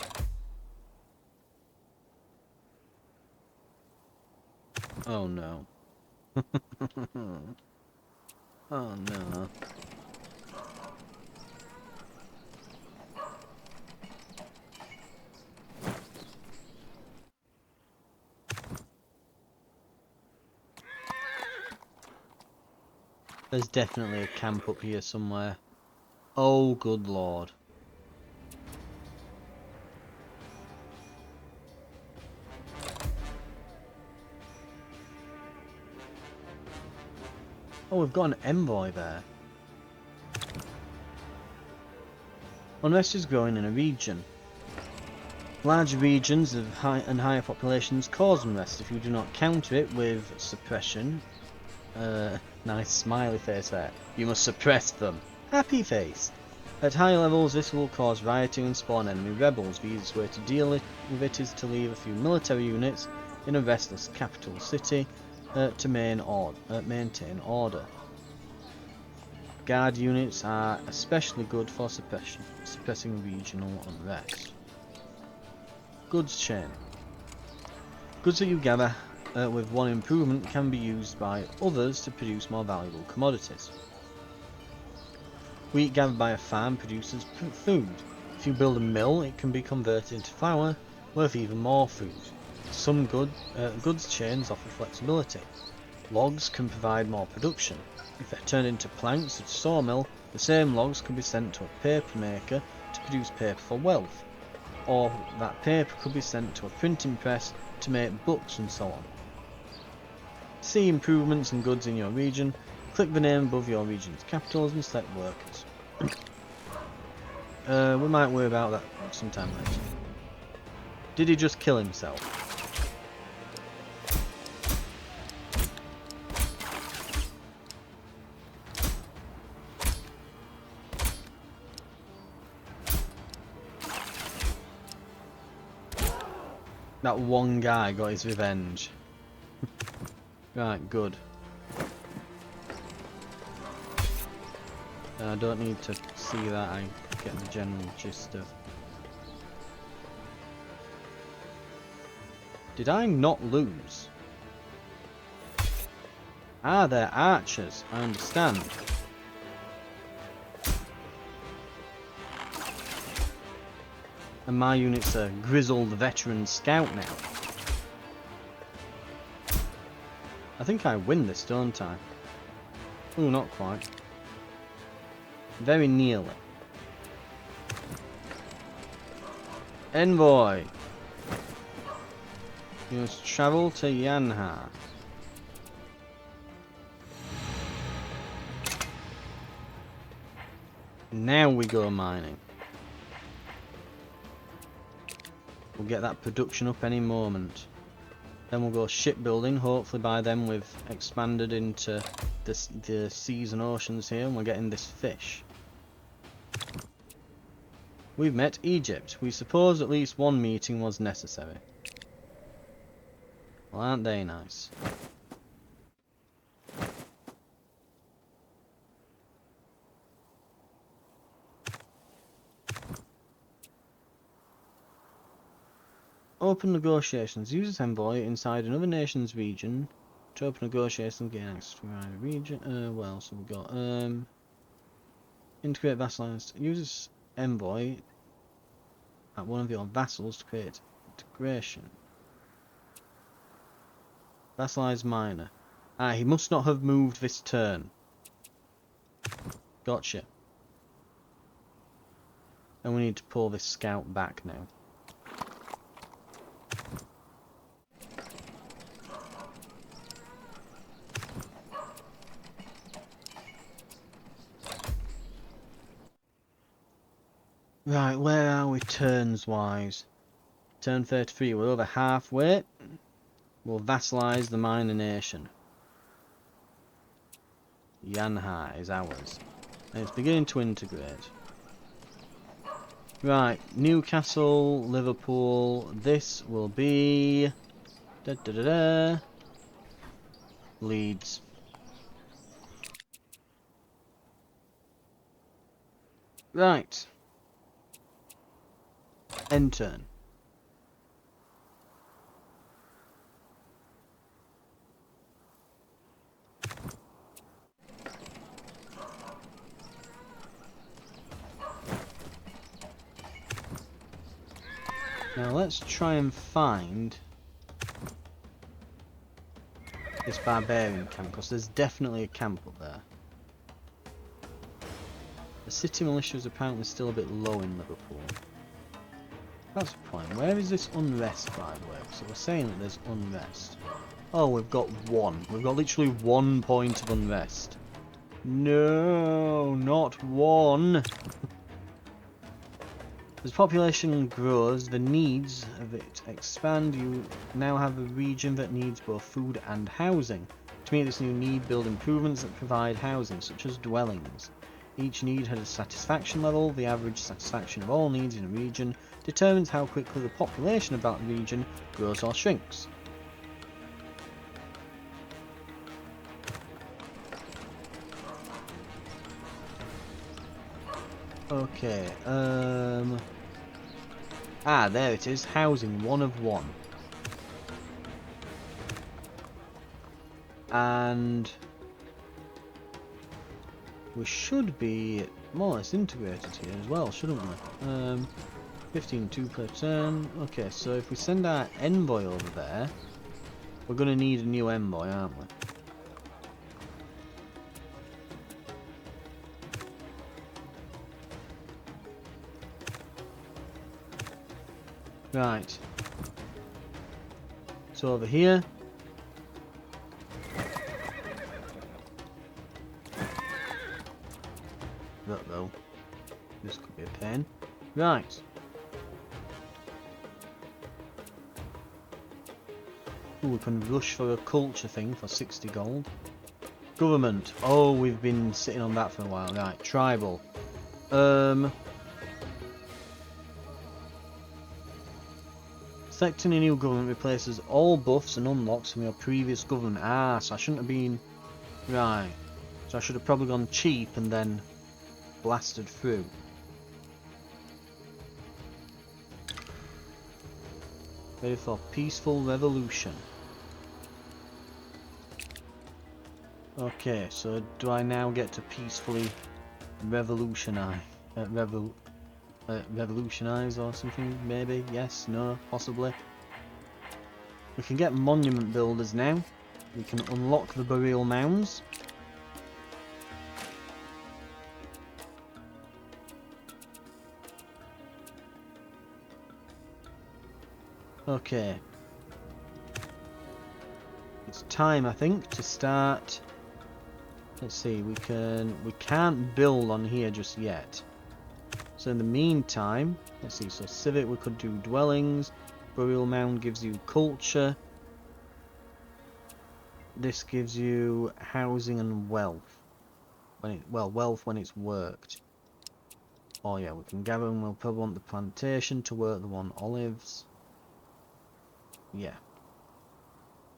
Oh no. Oh no. There's definitely a camp up here somewhere. Oh, good lord. Oh, we've got an envoy there. Unrest is growing in a region. Large regions of higher populations cause unrest if you do not counter it with suppression. Nice smiley face there. You must suppress them. Happy face. At higher levels, this will cause rioting and spawn enemy rebels. The easiest way to deal with it is to leave a few military units in a restless capital city to maintain order. Guard units are especially good for suppressing regional unrest. Goods chain. Goods that you gather with one improvement can be used by others to produce more valuable commodities. Wheat gathered by a farm produces food. If you build a mill, it can be converted into flour, worth even more food. Some goods chains offer flexibility. Logs can provide more production. If they're turned into planks at a sawmill, the same logs can be sent to a paper maker to produce paper for wealth. Or that paper could be sent to a printing press to make books and so on. See improvements and goods in your region. Click the name above your region's capitals and select workers. We might worry about that sometime later. Did he just kill himself? That one guy got his revenge. Right, good. I don't need to see that, I get the general gist of... Did I not lose? Ah, they're archers, I understand. And my unit's a grizzled veteran scout now. I think I win this, don't I? Oh, not quite. Very nearly. Envoy! You must travel to Yanha. Now we go mining. We'll get that production up any moment. Then we'll go shipbuilding. Hopefully by then we've expanded into the seas and oceans here and we're getting this fish. We've met Egypt. We suppose at least one meeting was necessary. Well, aren't they nice? Open negotiations. Use this envoy inside another nation's region to open negotiations and gain access to a region. What else have we got? Integrate vassalized. Use this envoy at one of your vassals to create integration. Vassalized miner. Ah, he must not have moved this turn. Gotcha. And we need to pull this scout back now. Right, where are we turns wise? Turn 33, we're over halfway. We'll vassalize the minor nation. Yanha is ours. And it's beginning to integrate. Right, Newcastle, Liverpool, this will be... Leeds. Right. End turn. Now let's try and find this barbarian camp, because there's definitely a camp up there. The city militia is apparently still a bit low in Liverpool. That's the point. Where is this unrest, by the way? So we're saying that there's unrest. Oh, we've got one. We've got literally 1 point of unrest. No, not one. As population grows, the needs of it expand. You now have a region that needs both food and housing. To meet this new need, build improvements that provide housing, such as dwellings. Each need has a satisfaction level. The average satisfaction of all needs in a region determines how quickly the population of that region grows or shrinks. Okay, ah, there it is. Housing, 1 of 1. And we should be more or less integrated here as well, shouldn't we? 15 2 per turn. Okay, so if we send our envoy over there, we're going to need a new envoy, aren't we? Right. So over here. That though. This could be a pain. Right. Ooh, we can rush for a culture thing for 60 gold. Government. Oh, we've been sitting on that for a while. Right. Tribal. Selecting a new government replaces all buffs and unlocks from your previous government. Ah, so I shouldn't have been... Right. So I should have probably gone cheap and then blasted through. Ready for peaceful revolution. Okay, so do I now get to peacefully revolutionize? Revolutionize or something, maybe? Yes, no, possibly. We can get monument builders now. We can unlock the burial mounds. Okay. It's time, I think, to start. Let's see, we can't build on here just yet. So in the meantime, let's see, so civic we could do dwellings, burial mound gives you culture. This gives you housing and wealth. Wealth when it's worked. Oh yeah, we can gather and we'll probably want the plantation to work the one olives. Yeah.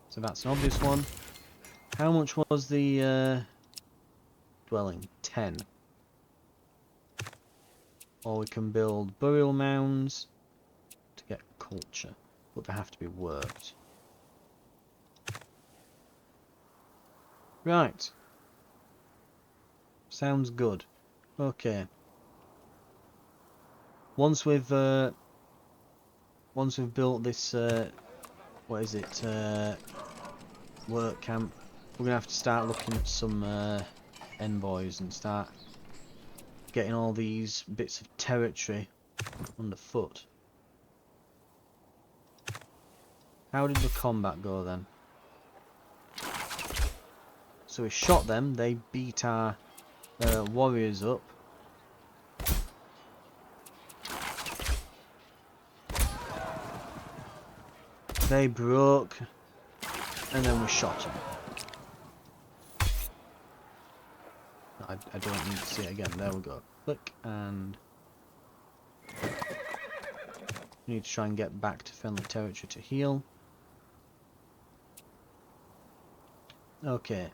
So that's an obvious one. How much was the dwelling? 10. Or we can build burial mounds to get culture, but they have to be worked. Right. Sounds good. Okay. Once we've built this what is it? Work camp, we're gonna have to start looking at some envoys and start getting all these bits of territory underfoot. How did the combat go then? So we shot them, they beat our warriors up. They broke, and then we shot them. I don't need to see it again. There we go. Click, and we need to try and get back to friendly territory to heal. Okay.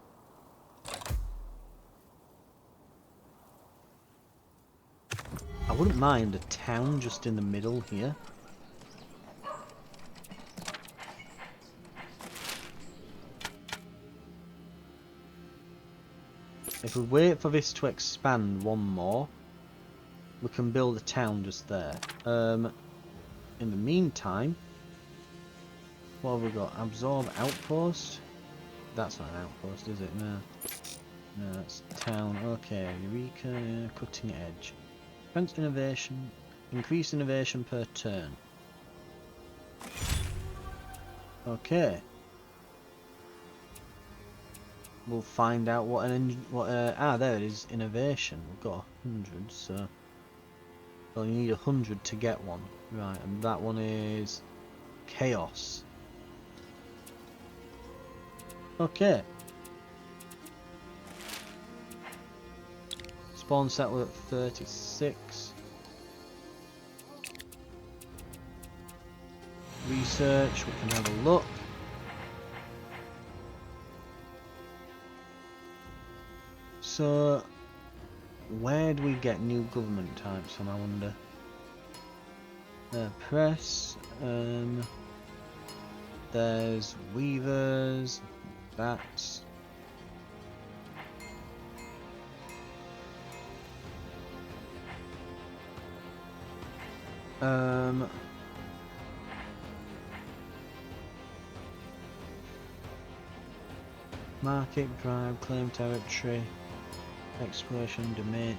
I wouldn't mind a town just in the middle here. If we wait for this to expand one more, we can build a town just there. In the meantime, what have we got? Absorb outpost? That's not an outpost, is it? No. No, that's town. Okay, Eureka, cutting edge. Advanced innovation. Increase innovation per turn. Okay. We'll find out what there it is, innovation. We've got 100, so well, you need 100 to get one, right? And that one is chaos. Okay. Spawn settler at 36. Research. We can have a look. So, where do we get new government types from, I wonder? Press, there's weavers, bats. Market, bribe, claim territory, exploration, domain.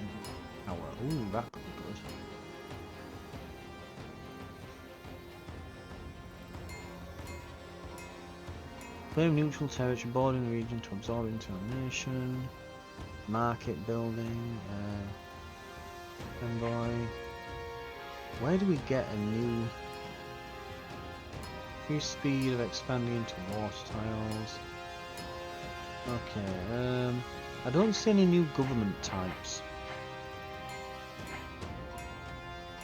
Oh, ooh, that could be good. Claim neutral territory, bordering region to absorb into a nation. Market building, envoy. Where do we get a new increased speed of expanding into water tiles? Okay, I don't see any new government types.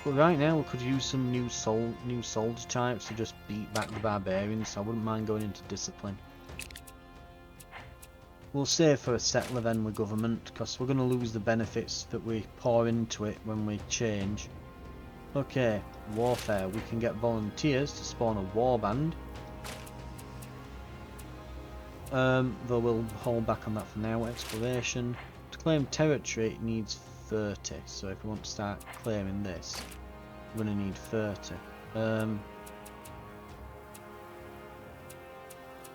But right now we could use some new soldier types to just beat back the barbarians, so I wouldn't mind going into discipline. We'll save for a settler then with government, because we're going to lose the benefits that we pour into it when we change. Okay, warfare. We can get volunteers to spawn a warband. Though we'll hold back on that for now. Exploration. To claim territory it needs 30, so if we want to start claiming this, we're going to need 30.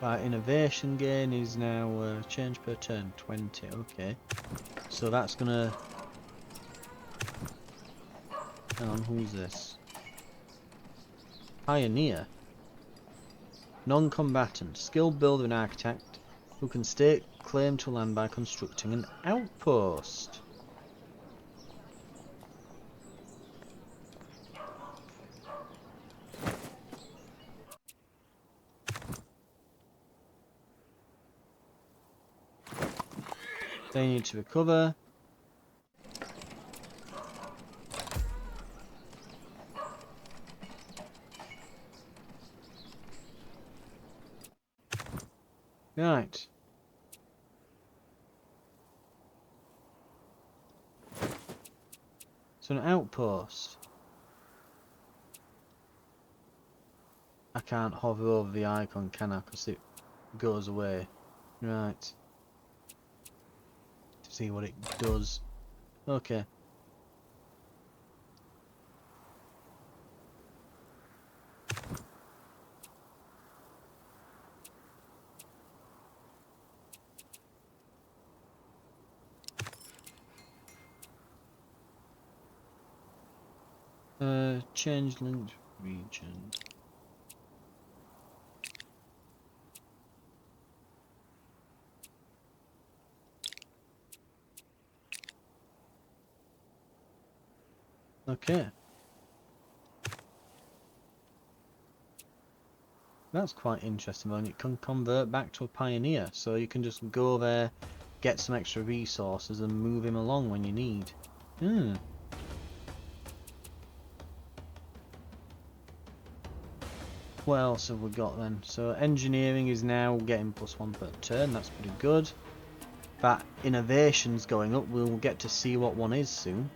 Right, innovation gain is now change per turn 20. Okay, so that's gonna. Hang on, who's this? Pioneer. Non-combatant, skilled builder and architect who can stake claim to land by constructing an outpost. They need to recover. Right. So an outpost. I can't hover over the icon, can I? Because it goes away. Right. To see what it does. Okay. Change linked region. Okay. That's quite interesting, and it can convert back to a pioneer, so you can just go there, get some extra resources and move him along when you need. What else have we got then? So engineering is now getting +1 per turn, that's pretty good. That innovation's going up, we'll get to see what one is soon.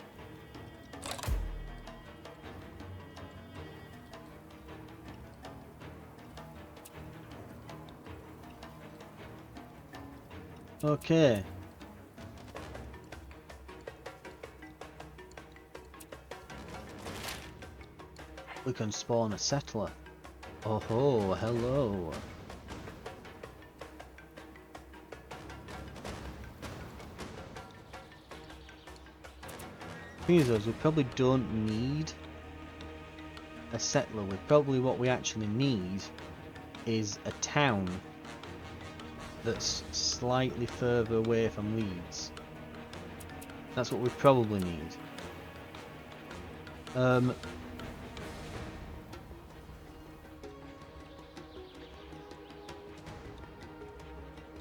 Okay. We can spawn a settler. Oh ho, hello. Thing is, we probably don't need a settler. What we actually need is a town that's slightly further away from Leeds. That's what we probably need.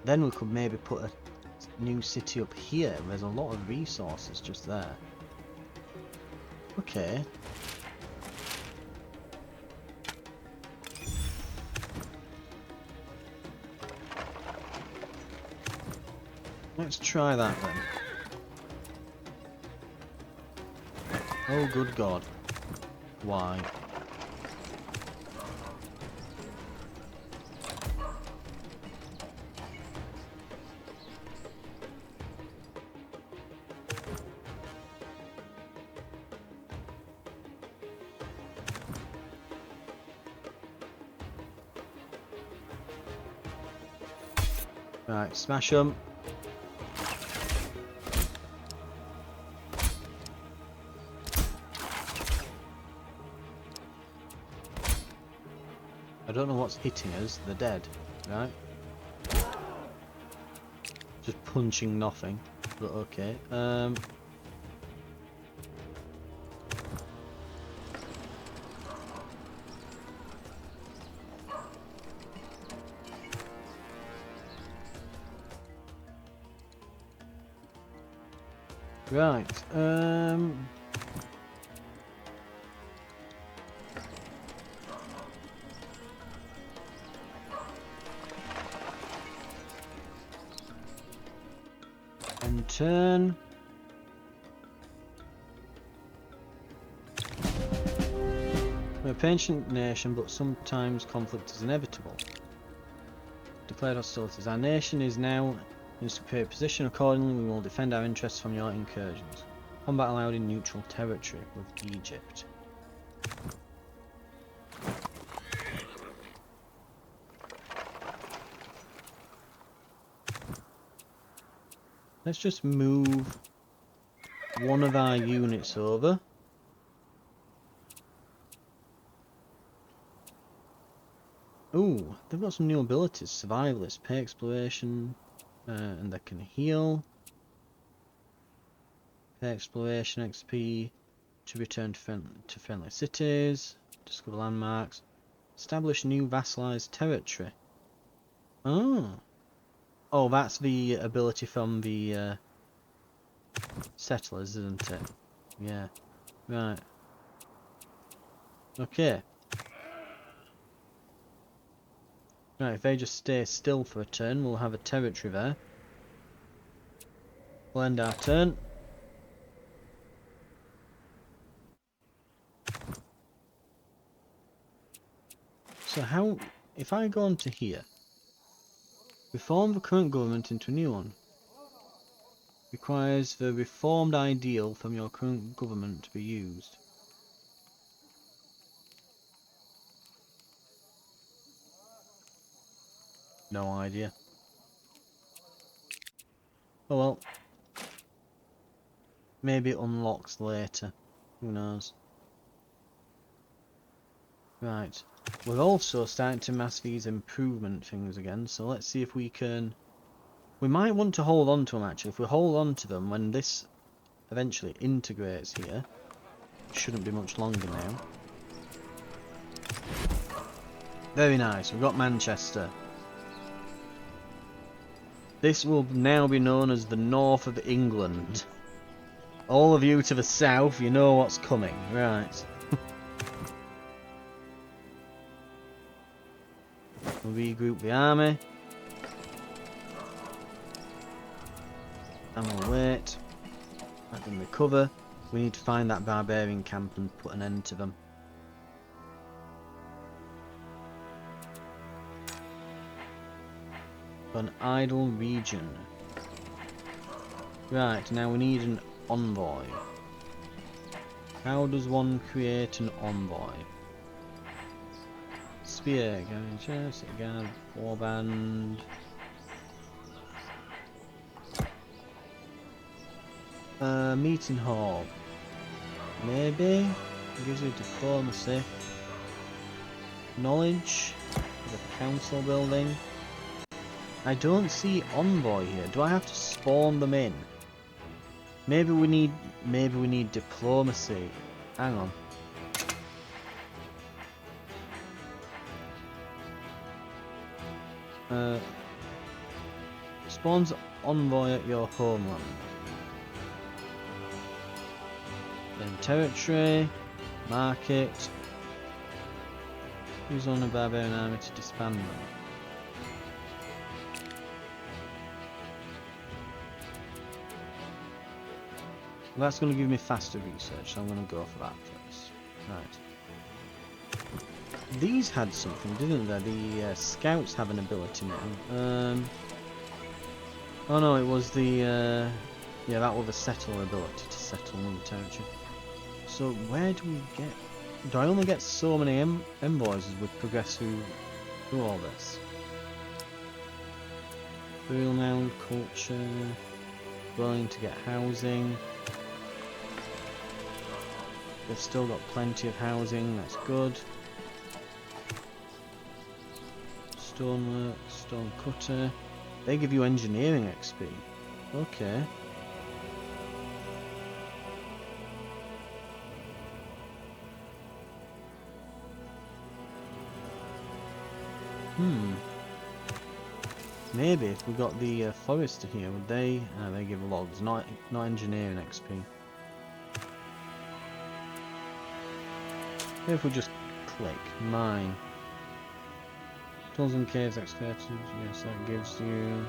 Then we could maybe put a new city up here. There's a lot of resources just there. Okay. Let's try that then. Oh good god. Why? Right, smash them. I don't know what's hitting us. They're dead, right? Just punching nothing, but okay. Right, and turn. We're a patient nation, but sometimes conflict is inevitable. Declared hostilities. Our nation is now in a superior position. Accordingly, we will defend our interests from your incursions. Combat allowed in neutral territory with Egypt. Let's just move one of our units over. Ooh, they've got some new abilities. Survivalist, pay exploration, and they can heal. Pay exploration XP to return to friendly cities. Discover landmarks. Establish new vassalized territory. Oh. Oh, that's the ability from the settlers, isn't it? Yeah. Right. Okay. Right, if they just stay still for a turn, we'll have a territory there. We'll end our turn. So how... If I go on to here... Reform the current government into a new one. Requires the reformed ideal from your current government to be used. No idea. Oh well. Maybe it unlocks later. Who knows? Right. We're also starting to mass these improvement things again, so let's see if we can... We might want to hold on to them actually. If we hold on to them when this eventually integrates here, shouldn't be much longer now. Very nice, we've got Manchester. This will now be known as the north of England. All of you to the south, you know what's coming. Right. We'll regroup the army. And we'll wait. Let them recover. We need to find that barbarian camp and put an end to them. An idle region. Right, now we need an envoy. How does one create an envoy? Spear, garage, city guard, warband. Meeting hall. Maybe? It gives you diplomacy. Knowledge. The council building. I don't see envoy here. Do I have to spawn them in? Maybe we need diplomacy. Hang on. Spawns envoy at your homeland. Then territory, market. Use on a barbarian army to disband them. Well, that's going to give me faster research, so I'm going to go for that first. Right. These had something, didn't they? The scouts have an ability now. Oh no, it was the... yeah, that was the settler ability to settle new territory. So where do we get... Do I only get so many envoys as we progress through all this? Burial mound, culture, willing to get housing. They've still got plenty of housing, that's good. Stonework, stone cutter. They give you engineering XP. Okay. Maybe if we got the forester here, would they? They give logs, not engineering XP. If we just click mine. Tunnels and caves excavated. Yes, that gives you.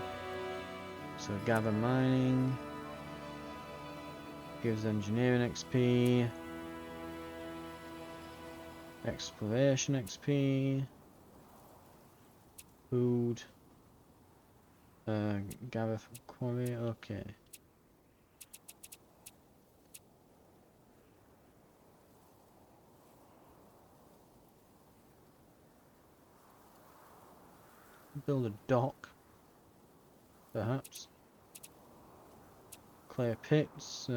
So gather mining. Gives engineering XP. Exploration XP. Food. Gather from quarry, okay. Build a dock, perhaps. Clear pits,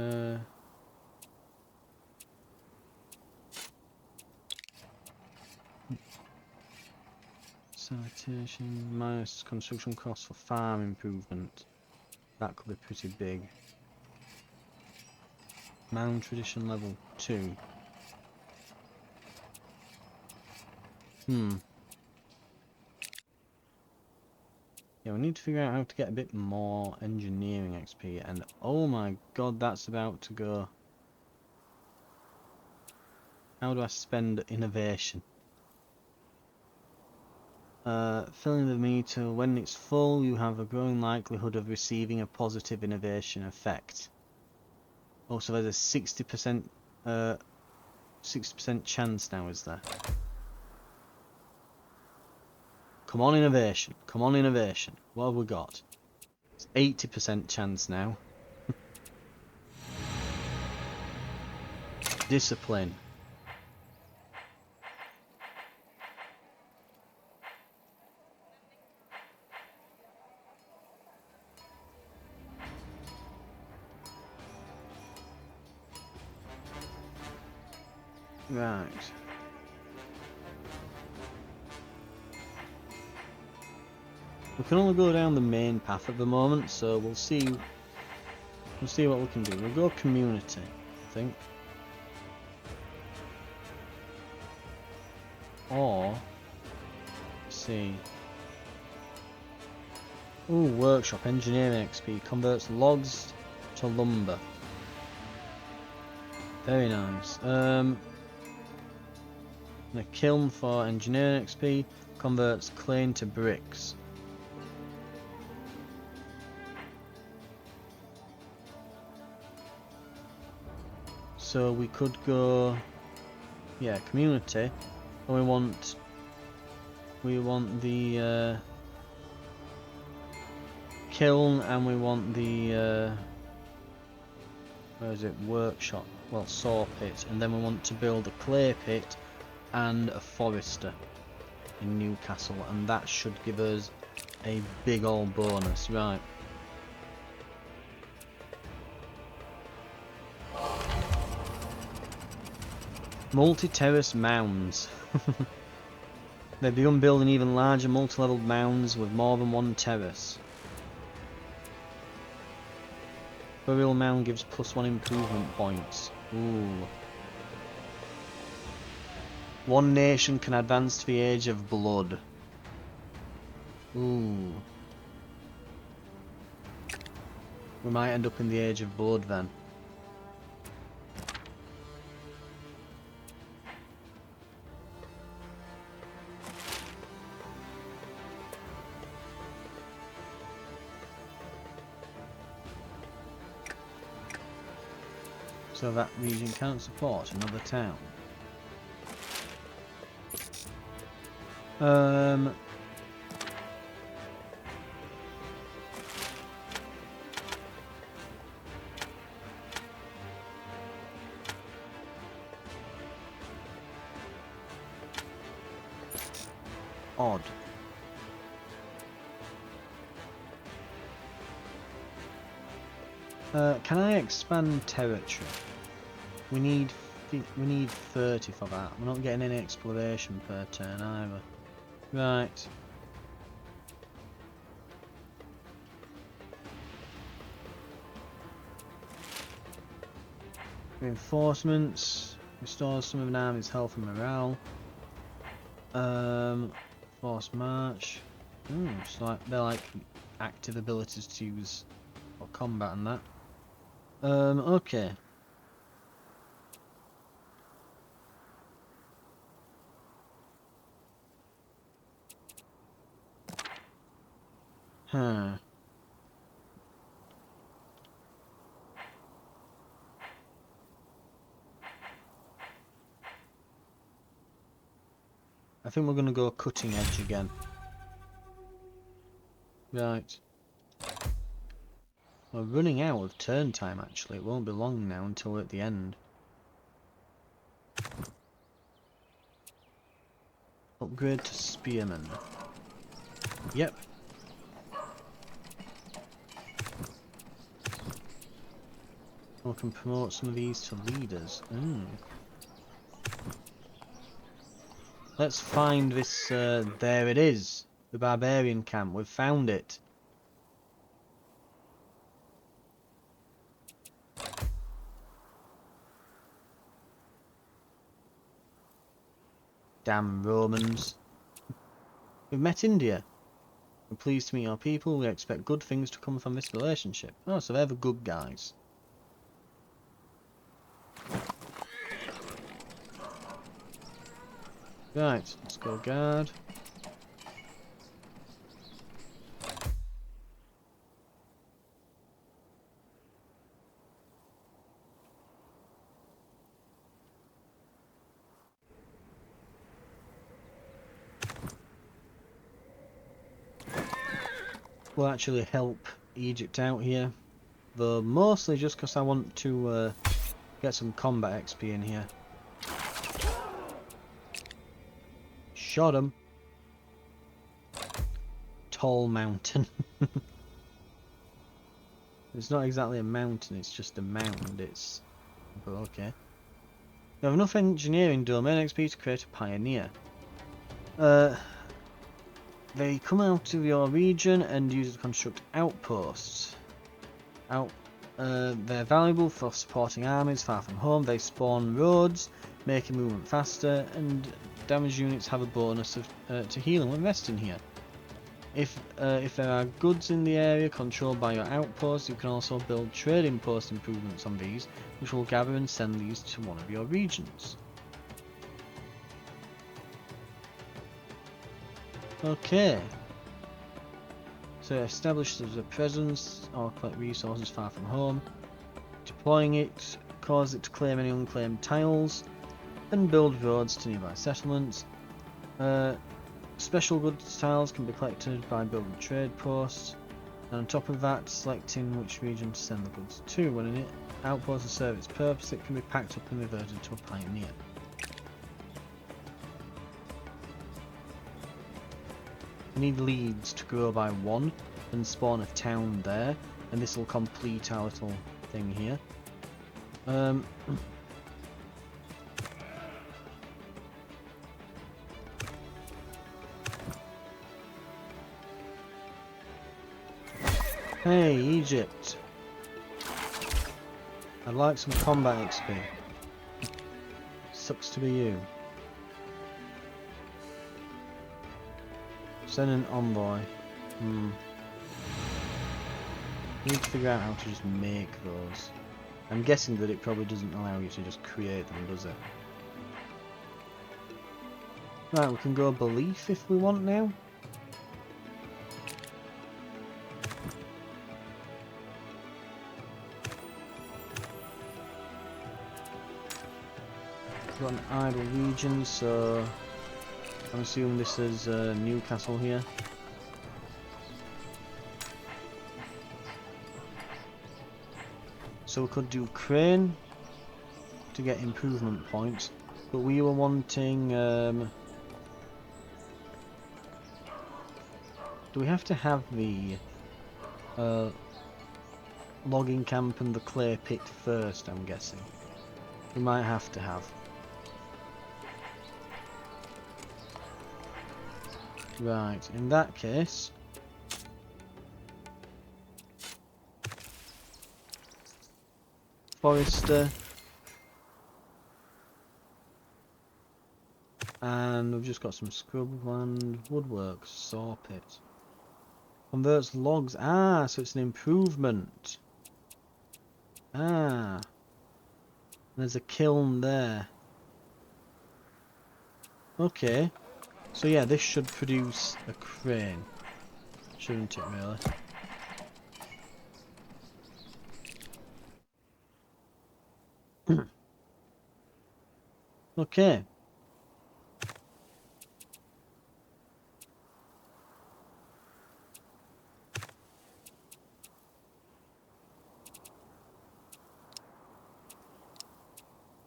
sanitation, minus construction costs for farm improvement. That could be pretty big. Mound tradition level 2. Yeah, we need to figure out how to get a bit more engineering XP, and oh my god, that's about to go. How do I spend innovation? Filling the meter, when it's full, you have a growing likelihood of receiving a positive innovation effect. Also, there's a 60% chance now, is there? Come on, innovation. Come on, innovation. What have we got? It's 80% chance now. Discipline. Right. We can only go down the main path at the moment, so we'll see. We'll see what we can do. We'll go community, I think. Or let's see. Ooh, workshop engineering XP converts logs to lumber. Very nice. A kiln for engineering XP converts clay into bricks. So we could go, yeah, community, and we want the kiln, and we want the where is it, workshop, well, saw pit, and then we want to build a clay pit and a forester in Newcastle, and that should give us a big old bonus, right? Multi-terrace mounds. They've begun building even larger multi-leveled mounds with more than one terrace. Burial mound gives +1 improvement points. Ooh. One nation can advance to the age of blood. Ooh. We might end up in the age of blood then. So that region can't support another town. Odd. Can I expand territory? We need 30 for that. We're not getting any exploration per turn either. Right. Reinforcements. Restores some of an army's health and morale. Force march. It's like they're like active abilities to use for combat and that. Okay. Huh. I think we're gonna go cutting edge again. Right. We're running out of turn time actually. It won't be long now until we're at the end. Upgrade to Spearman. Yep. We can promote some of these to leaders. Let's find this, there it is. The barbarian camp. We've found it. Damn Romans. We've met India. We're pleased to meet our people. We expect good things to come from this relationship. Oh, so they're the good guys. Right, let's go guard. Will actually help Egypt out here, though mostly just because I want to get some combat XP in here. Shot him. Tall mountain. It's not exactly a mountain, it's just a mound. It's... but okay. You have enough engineering domain XP to create a pioneer. They come out of your region and use it to construct outposts. They're valuable for supporting armies far from home. They spawn roads, making movement faster, and damage units have a bonus of, to healing when resting here. If there are goods in the area controlled by your outposts, you can also build trading post improvements on these, which will gather and send these to one of your regions. Okay. So establish as a presence or collect resources far from home. Deploying it, cause it to claim any unclaimed tiles, and build roads to nearby settlements. Special goods tiles can be collected by building trade posts, and on top of that, selecting which region to send the goods to. When an outpost has served its purpose, it can be packed up and reverted to a pioneer. We need leads to grow by 1 and spawn a town there, and this will complete our little thing here. Hey, Egypt. I'd like some combat XP. Sucks to be you. Send an envoy. Need to figure out how to just make those. I'm guessing that it probably doesn't allow you to just create them, does it? Right, we can go belief if we want now. We've got an idle region, so I'm assuming this is Newcastle here. So we could do crane to get improvement points, but we were wanting... do we have to have the logging camp and the clay pit first, I'm guessing. We might have to have. Right, in that case... Forester. And we've just got some scrubland, woodwork, saw pit. Converts logs. Ah, so it's an improvement. Ah. There's a kiln there. Okay. So yeah, this should produce a crane. Shouldn't it really? Okay.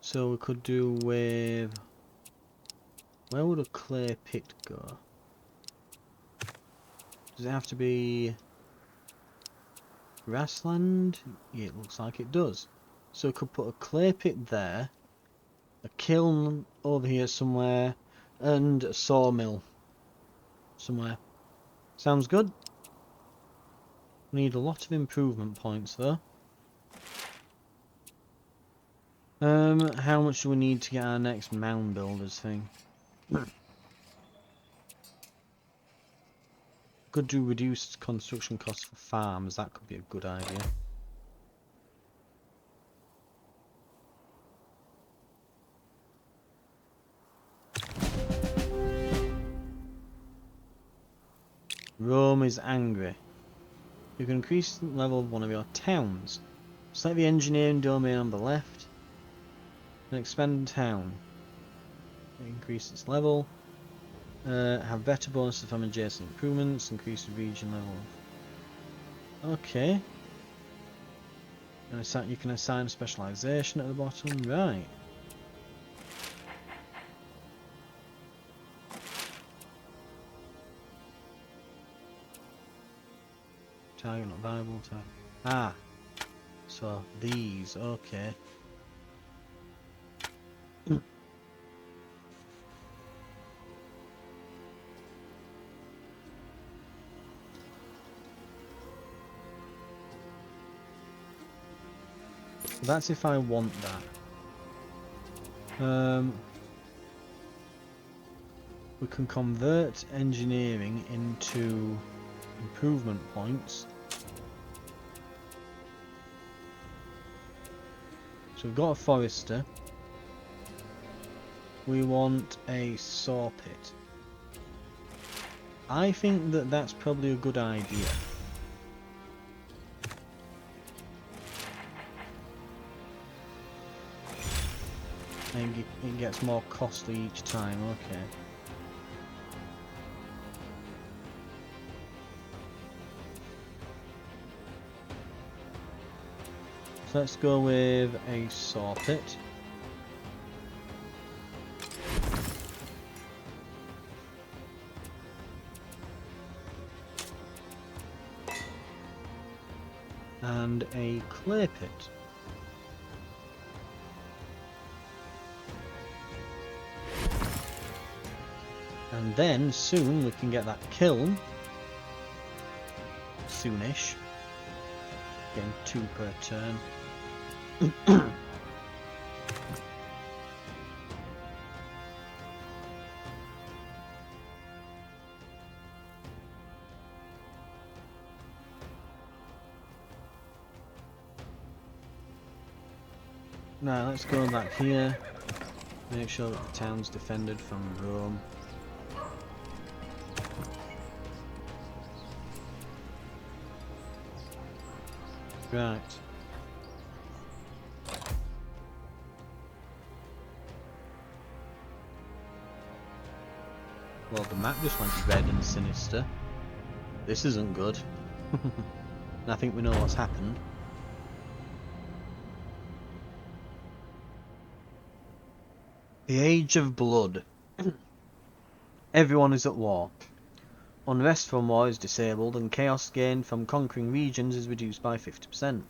So we could do with... Where would a clay pit go? Does it have to be grassland? Yeah, it looks like it does. So we could put a clay pit there, a kiln over here somewhere, and a sawmill somewhere. Sounds good. We need a lot of improvement points though. How much do we need to get our next mound builders thing? Could do reduced construction costs for farms, that could be a good idea. Rome is angry. You can increase the level of one of your towns. Select the engineering domain on the left and expand town. Increase its level. Have better bonuses from adjacent improvements. Increase the region level. Okay. And you can assign specialization at the bottom. Right. Target not viable. Ah. So these. Okay. That's if I want that. We can convert engineering into improvement points. So we've got a forester. We want a saw pit. I think that that's probably a good idea. And it gets more costly each time, okay. So let's go with a saw pit. And a clay pit. And then soon we can get that kiln. Soonish. Getting 2 per turn. Now let's go back here. Make sure that the town's defended from Rome. Right. Well, the map just went red and sinister. This isn't good. I think we know what's happened. The Age of Blood. Everyone is at war. Unrest from war is disabled and chaos gained from conquering regions is reduced by 50%.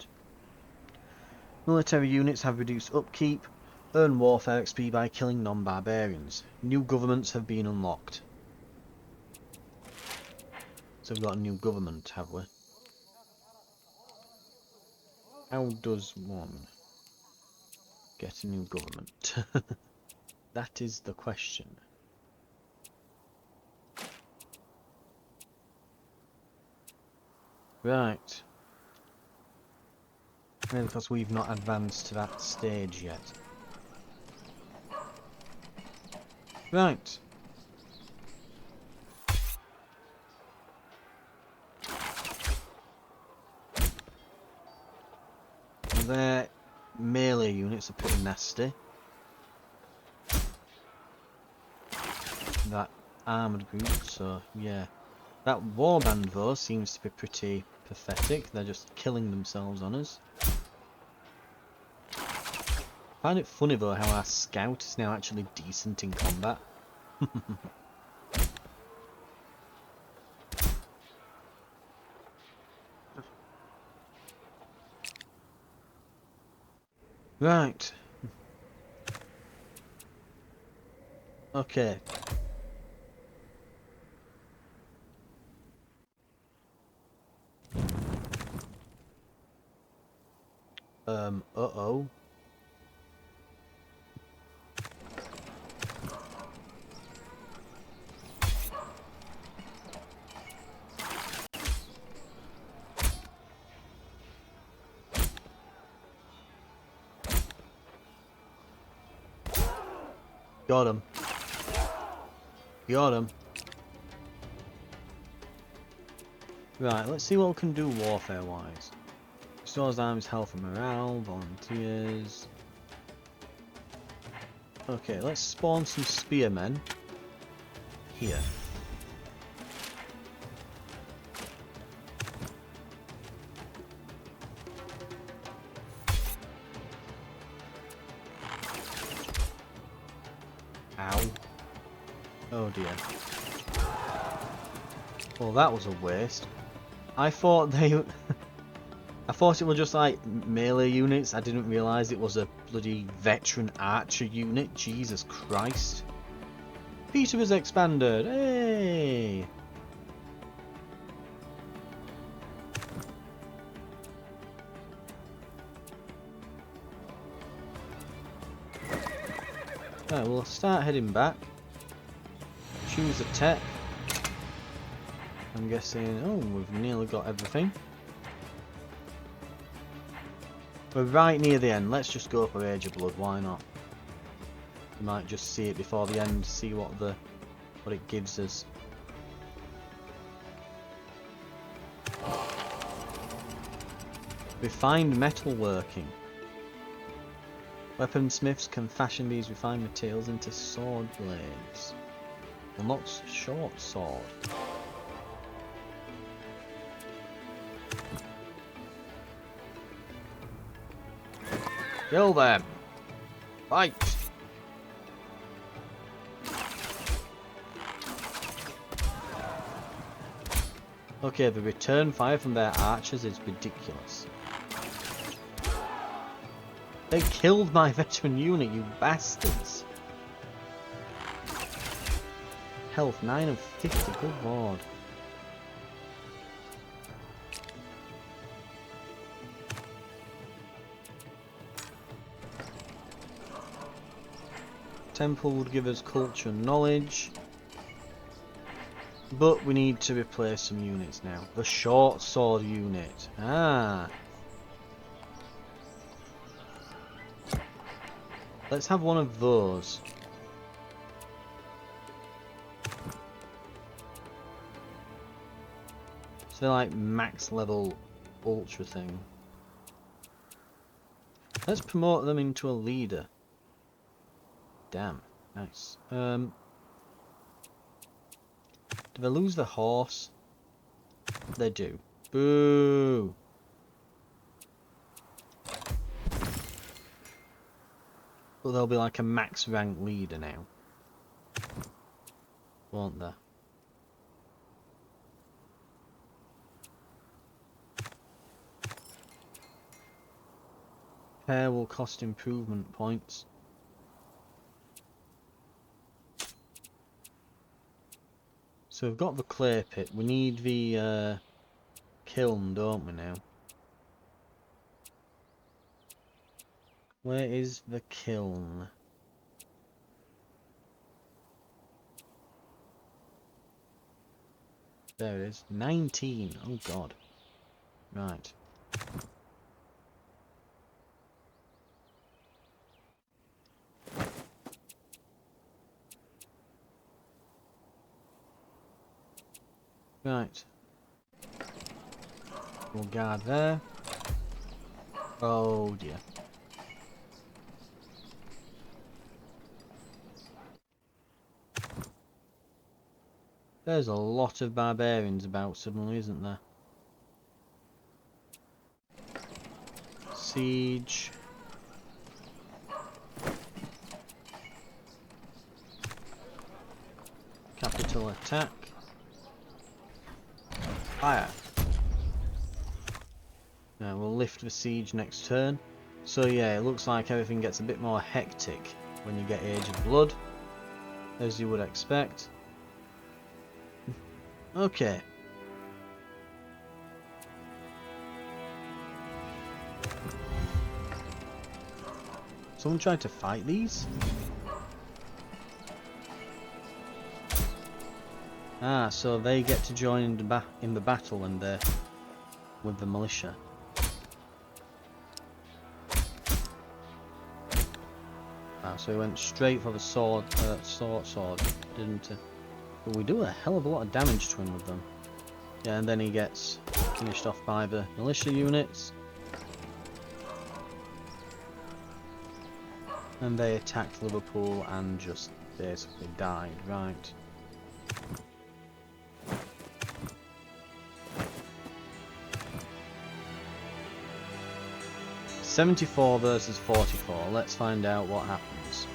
Military units have reduced upkeep. Earn warfare XP by killing non-barbarians. New governments have been unlocked. So we've got a new government, have we? How does one get a new government? That is the question. Right. Maybe because we've not advanced to that stage yet. Right. Their melee units are pretty nasty. That armoured group, so yeah. That warband though seems to be pretty pathetic. They're just killing themselves on us. I find it funny though how our scout is now actually decent in combat. Right. Okay. Uh-oh. Got him. Got him. Right, let's see what we can do warfare-wise. Restores arms, health and morale, volunteers. Okay, let's spawn some spearmen. Here. Ow. Oh dear. Well, that was a waste. I thought they... I thought it was just like melee units. I didn't realise it was a bloody veteran archer unit. Jesus Christ. Peter was expanded. Hey! Right, we'll start heading back. Choose a tech. I'm guessing... Oh, we've nearly got everything. We're right near the end. Let's just go for Age of Blood. Why not? We might just see it before the end. See what it gives us. Refined metalworking. Weaponsmiths can fashion these refined materials into sword blades. Unlocks short sword. Kill them! Fight! Okay, the return fire from their archers is ridiculous. They killed my veteran unit, you bastards! Health 9 of 50, good lord. Temple would give us culture and knowledge. But we need to replace some units now. The short sword unit. Ah. Let's have one of those. So they're like max level ultra thing. Let's promote them into a leader. Damn. Nice. Do they lose the horse? They do. Boo! But they'll be like a max rank leader now. Won't they? Repair will cost improvement points. So we've got the clay pit. We need the kiln, don't we now? Where is the kiln? There it is. 19. Oh god. Right. Right. We'll guard there. Oh dear. There's a lot of barbarians about suddenly, isn't there? Siege. Capital attack. Fire. Now we'll lift the siege next turn. So yeah, it looks like everything gets a bit more hectic when you get Age of Blood, as you would expect. Okay. Someone tried to fight these? Ah, so they get to join in the battle when they're with the militia. Ah, so he went straight for the sword, didn't he? But we do a hell of a lot of damage to him with them. Yeah, and then he gets finished off by the militia units. And they attacked Liverpool and just basically died, right. 74 versus 44. Let's find out what happens.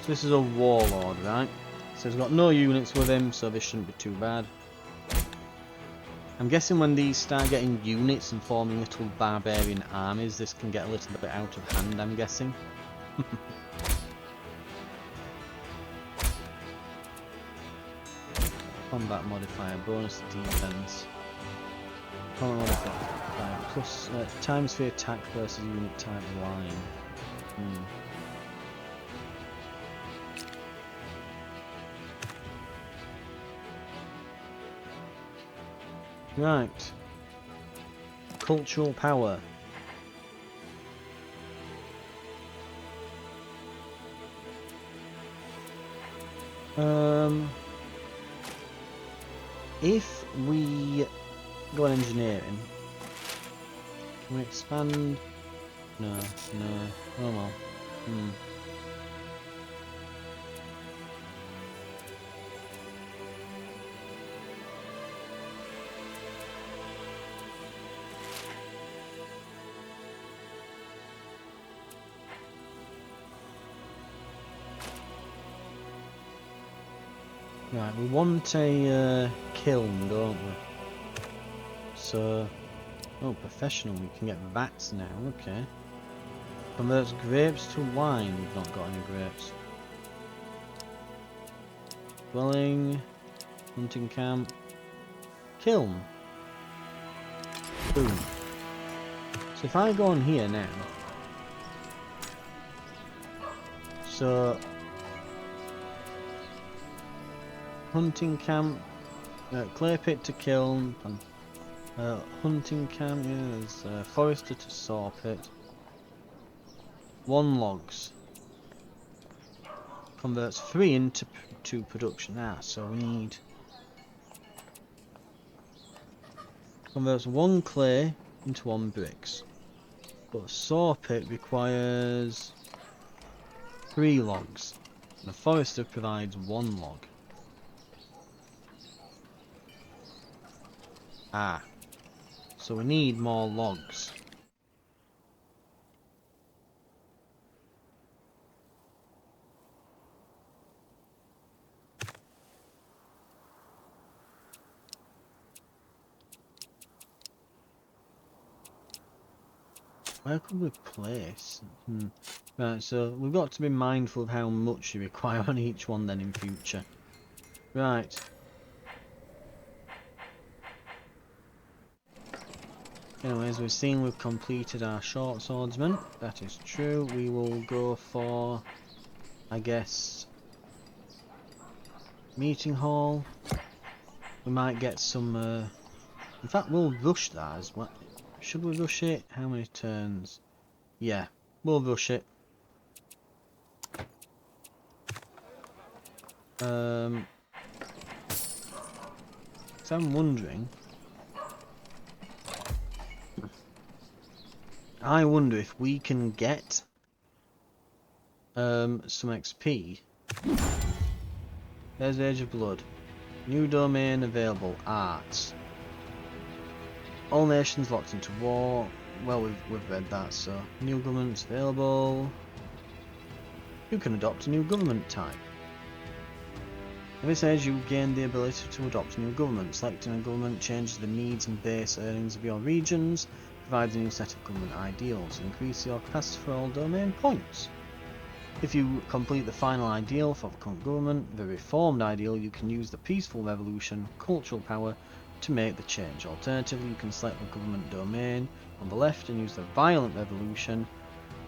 So this is a warlord, right? So he's got no units with him, so this shouldn't be too bad. I'm guessing when these start getting units and forming little barbarian armies, this can get a little bit out of hand, I'm guessing. Combat modifier, bonus defense. Combat modifier, plus times for attack versus unit type line. Right. Cultural power. If we go on engineering, can we expand? No. Oh well. Right, we want a kiln, don't we? So, oh, professional, we can get vats now, okay. Converts grapes to wine, we've not got any grapes. Dwelling, hunting camp, kiln. Boom. So if I go on here now, so hunting camp, clay pit to kiln, hunting camp, yeah, there's forester to saw pit. 1 logs. Converts 3 into production. So we need... Converts 1 clay into 1 bricks. But a saw pit requires 3 logs. And the forester provides 1 log. So we need more logs. Where could we place? Right, so we've got to be mindful of how much you require on each one then in future. Right. Anyways, we've seen we've completed our short swordsman. That is true. We will go for, I guess, meeting hall. We might get some, in fact, we'll rush that as well. Should we rush it? How many turns? Yeah, we'll rush it. So I'm wondering. I wonder if we can get some XP. There's Age of Blood. New domain available. Arts. All nations locked into war. Well, we've read that, so new government's available. You can adopt a new government type. In this age, you gain the ability to adopt a new government. Selecting a government changes the needs and base earnings of your regions, provides a new set of government ideals, increase your capacity for all domain points. If you complete the final ideal for the current government, the reformed ideal, you can use the peaceful revolution, cultural power, to make the change. Alternatively, you can select the government domain on the left and use the violent revolution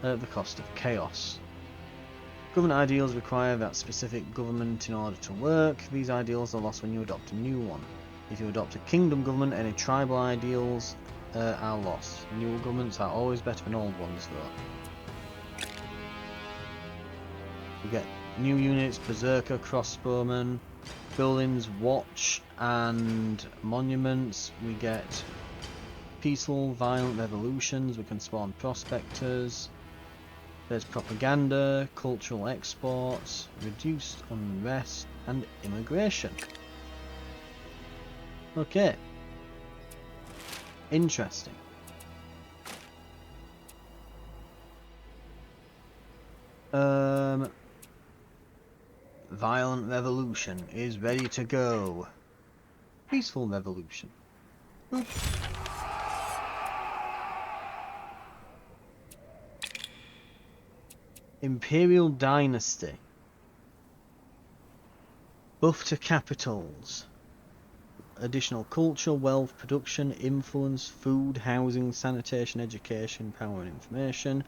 at the cost of chaos. Government ideals require that specific government in order to work. These ideals are lost when you adopt a new one. If you adopt a kingdom government, any tribal ideals are lost. New governments are always better than old ones though. You get new units, berserker, crossbowmen, buildings, watch and monuments. We get peaceful, violent revolutions. We can spawn prospectors. There's propaganda, cultural exports, reduced unrest, and immigration. Okay. Interesting. Violent revolution is ready to go. Peaceful revolution. Oops. Imperial Dynasty. Buff to capitals. Additional culture, wealth, production, influence, food, housing, sanitation, education, power and information.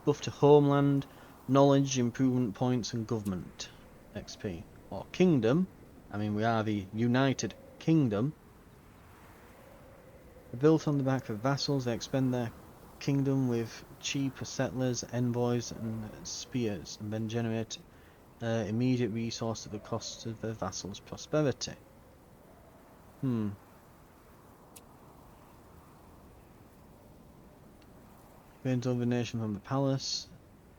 Buff to homeland, knowledge, improvement points and government XP. Or kingdom. I mean, we are the United Kingdom. Built on the back of vassals, they expend their kingdom with cheaper settlers, envoys and spears, and then generate immediate resource at the cost of their vassals' prosperity. Gains over nation from the palace.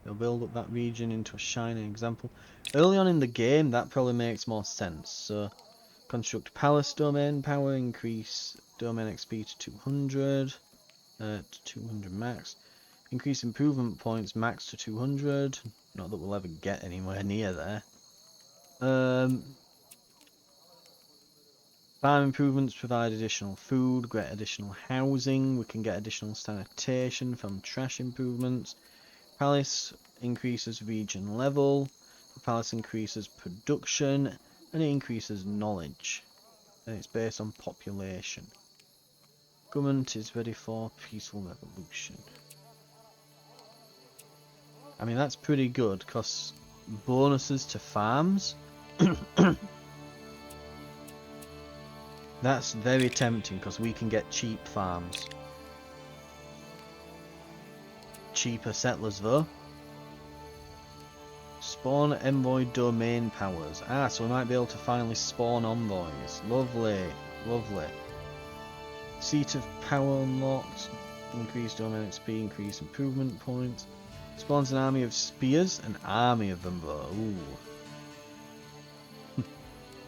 They'll build up that region into a shining example. Early on in the game, that probably makes more sense. So, construct palace domain power, increase domain XP to 200, to 200 max. Increase improvement points max to 200. Not that we'll ever get anywhere near there. Farm improvements provide additional food, get additional housing. We can get additional sanitation from trash improvements. Palace increases region level. The palace increases production, and it increases knowledge. And it's based on population. Government is ready for peaceful revolution. I mean, that's pretty good, because bonuses to farms. That's very tempting, because we can get cheap farms. Cheaper settlers, though. Spawn envoy domain powers. Ah, so we might be able to finally spawn envoys. Lovely, lovely. Seat of power unlocked. Increased domain XP, increased improvement points. Spawns an army of spears. An army of them, though. Ooh.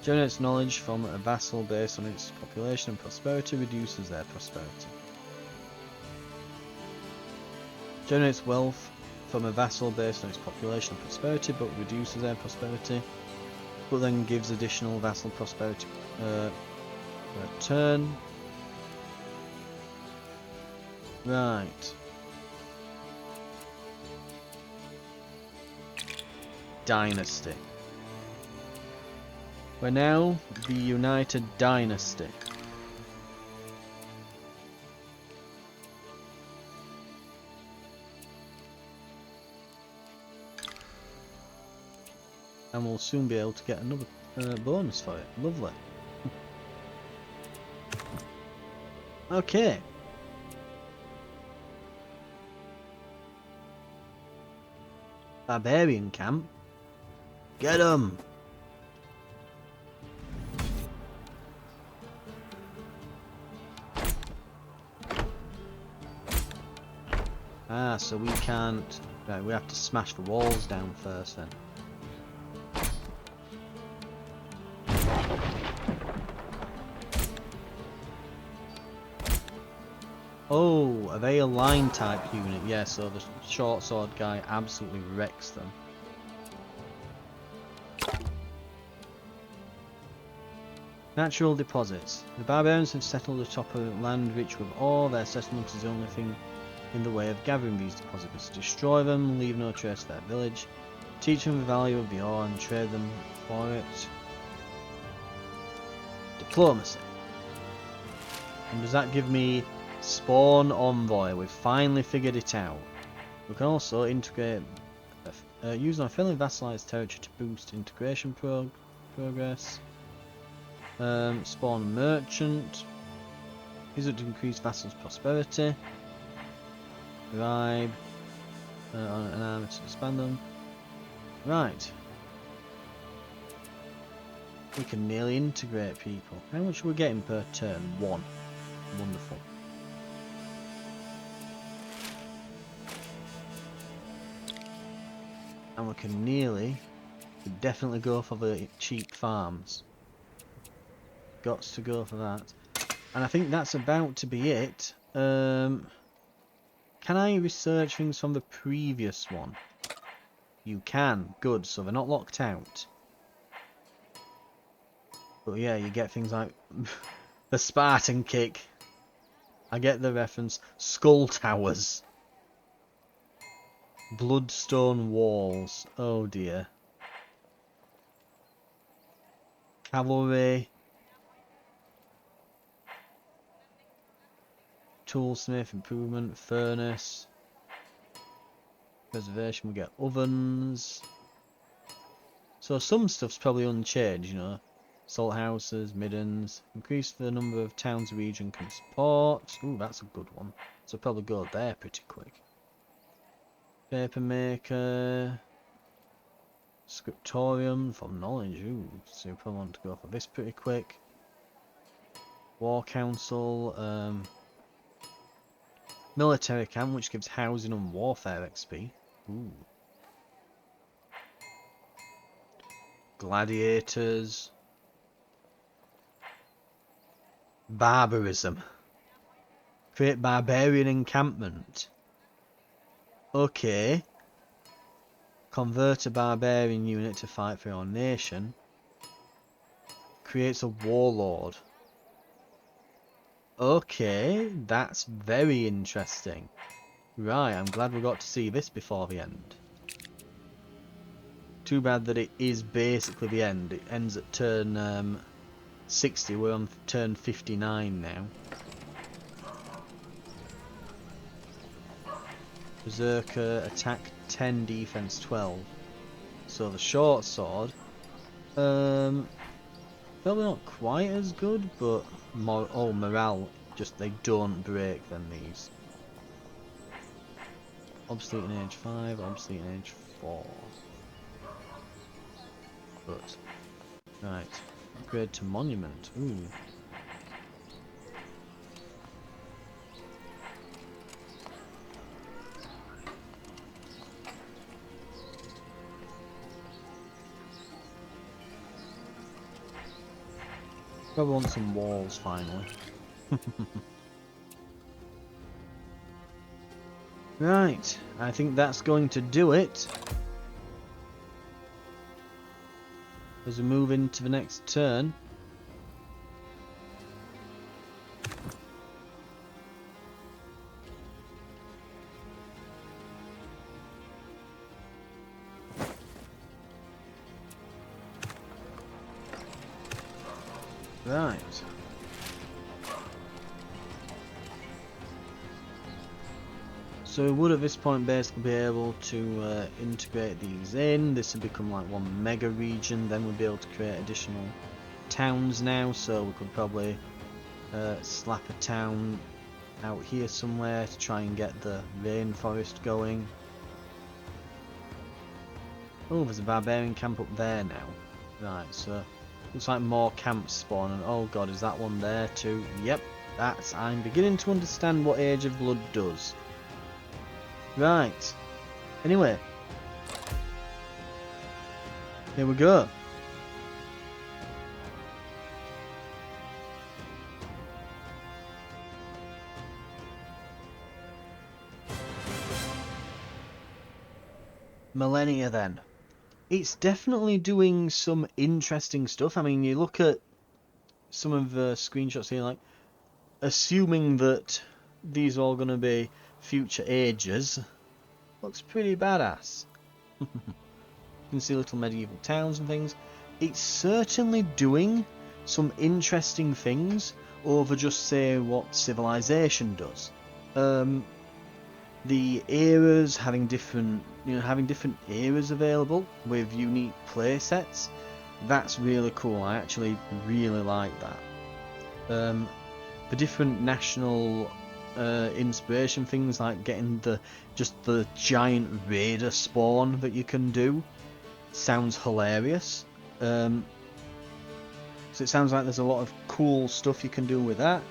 Generates knowledge from a vassal based on its population and prosperity, reduces their prosperity. Generates wealth from a vassal based on its population and prosperity, but reduces their prosperity. But then gives additional vassal prosperity per turn. Right. Dynasty. We're now the United Dynasty. And we'll soon be able to get another bonus for it. Lovely. Okay. Barbarian camp. Get 'em! Ah, so we can't... Right, we have to smash the walls down first then. Oh, are they a line type unit? Yeah, so the short sword guy absolutely wrecks them. Natural deposits. The barbarians have settled atop a land rich with ore. Their settlement is the only thing in the way of gathering these deposits. Destroy them, leave no trace of their village. Teach them the value of the ore and trade them for it. Diplomacy. And does that give me spawn envoy? We've finally figured it out. We can also integrate, use our friendly vassalized territory to boost integration progress. Spawn merchant. Use it to increase vassals' prosperity. Bribe. An army to expand them. Right. We can nearly integrate people. How much are we getting per turn? 1. Wonderful. And we can definitely go for the cheap farms. Got to go for that. And I think that's about to be it. Can I research things from the previous one? You can. Good. So they're not locked out. But yeah, you get things like the Spartan kick. I get the reference. Skull towers. Bloodstone walls. Oh dear. Cavalry. Toolsmith improvement. Furnace. Preservation. We get ovens. So some stuff's probably unchanged, you know. Salt houses, middens. Increase the number of towns the region can support. Ooh, that's a good one. So probably go there pretty quick. Paper maker. Scriptorium for knowledge. Ooh, so you probably want to go for this pretty quick. War council. Military camp, which gives housing and warfare XP. Ooh. Gladiators. Barbarism. Create barbarian encampment. Okay. Convert a barbarian unit to fight for your nation. Creates a warlord. Okay, that's very interesting. Right, I'm glad we got to see this before the end. Too bad that it is basically the end. It ends at turn 60. We're on turn 59 now. Berserker, attack 10, defense 12. So the short sword, probably not quite as good, but morale, just they don't break than these. Obsolete in age 5, obsolete in age 4. But, right, upgrade to monument, ooh. Probably want some walls finally. Right, I think that's going to do it. As we move into the next turn. Right. So we would at this point basically be able to integrate these in. This would become like one mega region. Then we'd be able to create additional towns now. So we could probably slap a town out here somewhere to try and get the rainforest going. Oh, there's a barbarian camp up there now. Right, so looks like more camps spawn. And oh god, is that one there too? Yep, I'm beginning to understand what Age of Blood does. Right. Anyway, here we go. Millennia then. It's definitely doing some interesting stuff. I mean, you look at some of the screenshots here, like, assuming that these are all going to be future ages, looks pretty badass. You can see little medieval towns and things. It's certainly doing some interesting things over just, say, what Civilization does. The eras, having different eras available with unique play sets, that's really cool. I actually really like that. The different national inspiration things, like getting the giant raider spawn that you can do, sounds hilarious. So it sounds like there's a lot of cool stuff you can do with that.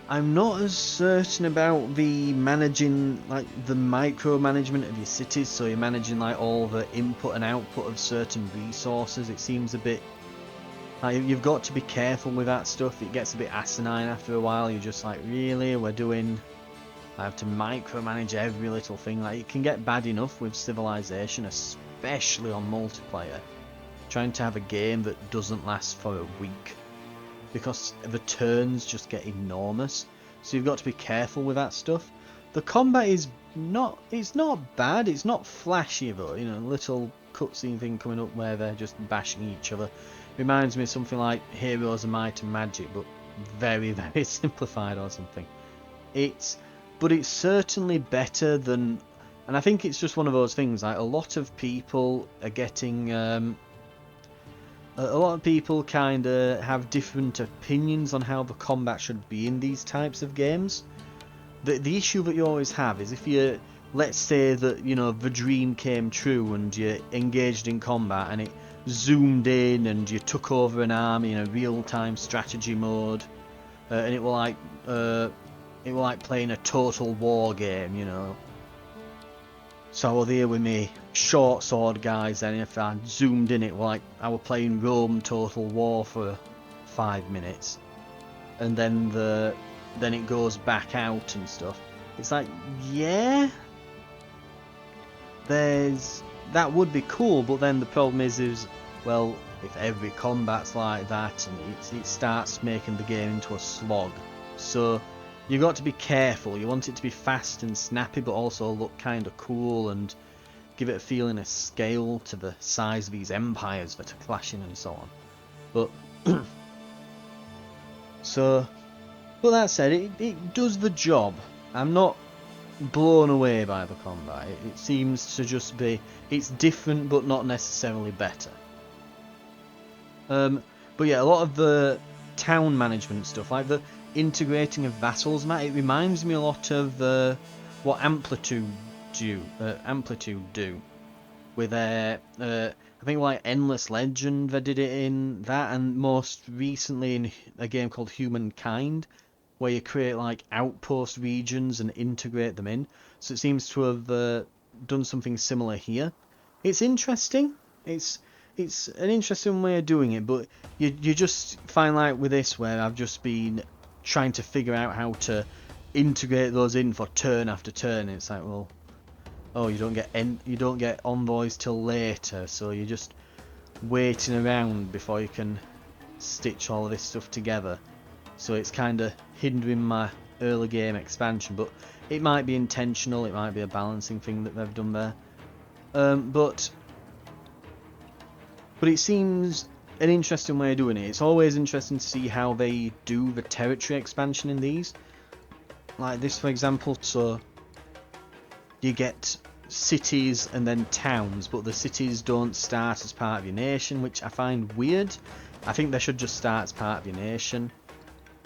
I'm not as certain about the managing, like the micromanagement of your cities, so you're managing like all the input and output of certain resources. It seems a bit like you've got to be careful with that stuff. It gets a bit asinine after a while. You're just like, really, I have to micromanage every little thing. Like, it can get bad enough with Civilization, especially on multiplayer, trying to have a game that doesn't last for a week, because the turns just get enormous. So you've got to be careful with that stuff. The combat is not bad. It's not flashy though. You know, little cutscene thing coming up where they're just bashing each other. Reminds me of something like Heroes of Might and Magic, but very, very simplified or something. But it's certainly better than, and I think it's just one of those things, like a lot of people are getting a lot of people kind of have different opinions on how the combat should be in these types of games. The issue that you always have is if you, let's say that, you know, the dream came true and you engaged in combat and it zoomed in and you took over an army in a real-time strategy mode, and it were like playing a total war game, you know. So I was there with me short sword guys, and if I zoomed in, it was like I was playing Rome Total War for 5 minutes, and then it goes back out and stuff. It's like, yeah, that would be cool, but then the problem is well, if every combat's like that, and it starts making the game into a slog. So you've got to be careful. You want it to be fast and snappy, but also look kind of cool and give it a feeling of scale to the size of these empires that are clashing and so on. But but that said, it does the job. I'm not blown away by the combat. It seems to just be, it's different but not necessarily better. But yeah, a lot of the town management stuff, like the integrating of vassals, Matt, it reminds me a lot of what Amplitude do with their I think like Endless Legend. They did it in that, and most recently in a game called Humankind, where you create like outpost regions and integrate them in. So it seems to have done something similar here. It's interesting. It's an interesting way of doing it, but you just find, like with this, where I've just been trying to figure out how to integrate those in for turn after turn. It's like, well, oh, you don't get envoys till later, so you're just waiting around before you can stitch all of this stuff together. So it's kind of hindering my early game expansion, but it might be intentional. It might be a balancing thing that they've done there. But it seems an interesting way of doing it. It's always interesting to see how they do the territory expansion in these. Like this, for example, so you get cities and then towns, but the cities don't start as part of your nation, which I find weird. I think they should just start as part of your nation.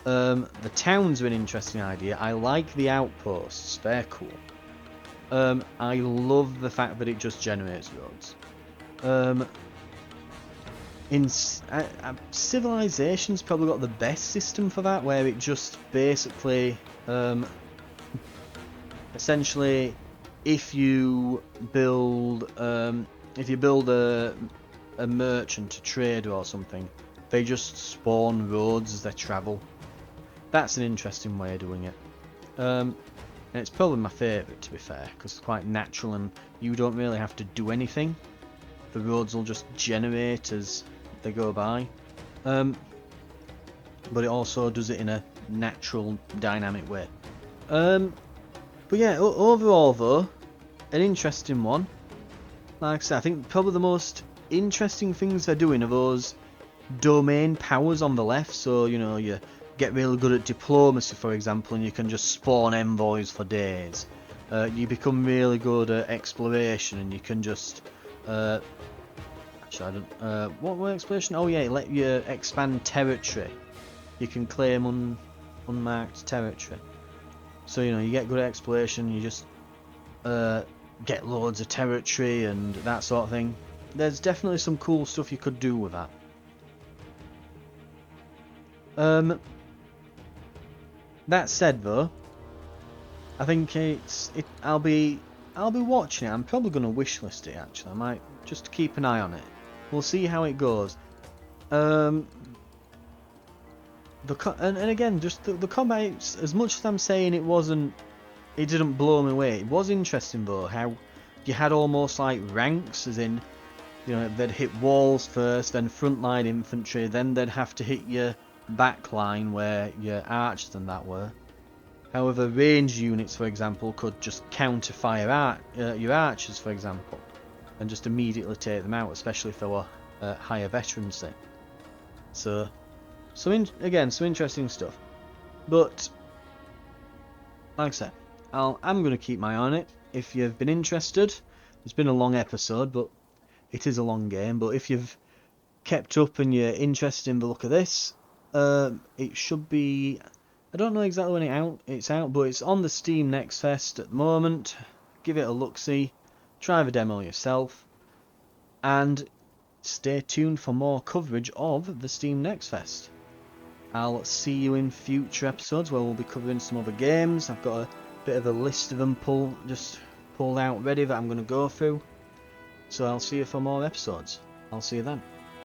The towns are an interesting idea. I like the outposts, they're cool. I love the fact that it just generates roads. Civilization's probably got the best system for that, where it just basically, essentially, if you build a merchant, a trader or something, they just spawn roads as they travel. That's an interesting way of doing it. And it's probably my favourite, to be fair, because it's quite natural and you don't really have to do anything. The roads will just generate as they go by. But it also does it in a natural, dynamic way. But yeah, overall though, an interesting one. Like I said, I think probably the most interesting things they're doing are those domain powers on the left. So, you know, you get really good at diplomacy, for example, and you can just spawn envoys for days. You become really good at exploration, and you can just actually, I don't. What exploration? Oh yeah, let you expand territory. You can claim unmarked territory. So you know, you get good at exploration. You just get loads of territory and that sort of thing. There's definitely some cool stuff you could do with that. That said, though, I think I'll be watching it. I'm probably going to wishlist it. Actually, I might just keep an eye on it. We'll see how it goes. And again, just the combat. As much as I'm saying it didn't blow me away. It was interesting though how you had almost like ranks, as in, you know, they'd hit walls first, then frontline infantry, then they'd have to hit your back line where your archers and that were. However, ranged units, for example, could just counter fire your archers, for example, and just immediately take them out, especially if they were higher veterancy. So some interesting stuff. But like I said, I'm going to keep my eye on it. If you've been interested, it's been a long episode, but it is a long game. But if you've kept up and you're interested in the look of this, it should be. I don't know exactly when it's out, but it's on the Steam Next Fest at the moment. Give it a look-see, try the demo yourself, and stay tuned for more coverage of the Steam Next Fest. I'll see you in future episodes where we'll be covering some other games. I've got a bit of a list of them pulled out ready that I'm going to go through. So I'll see you for more episodes. I'll see you then.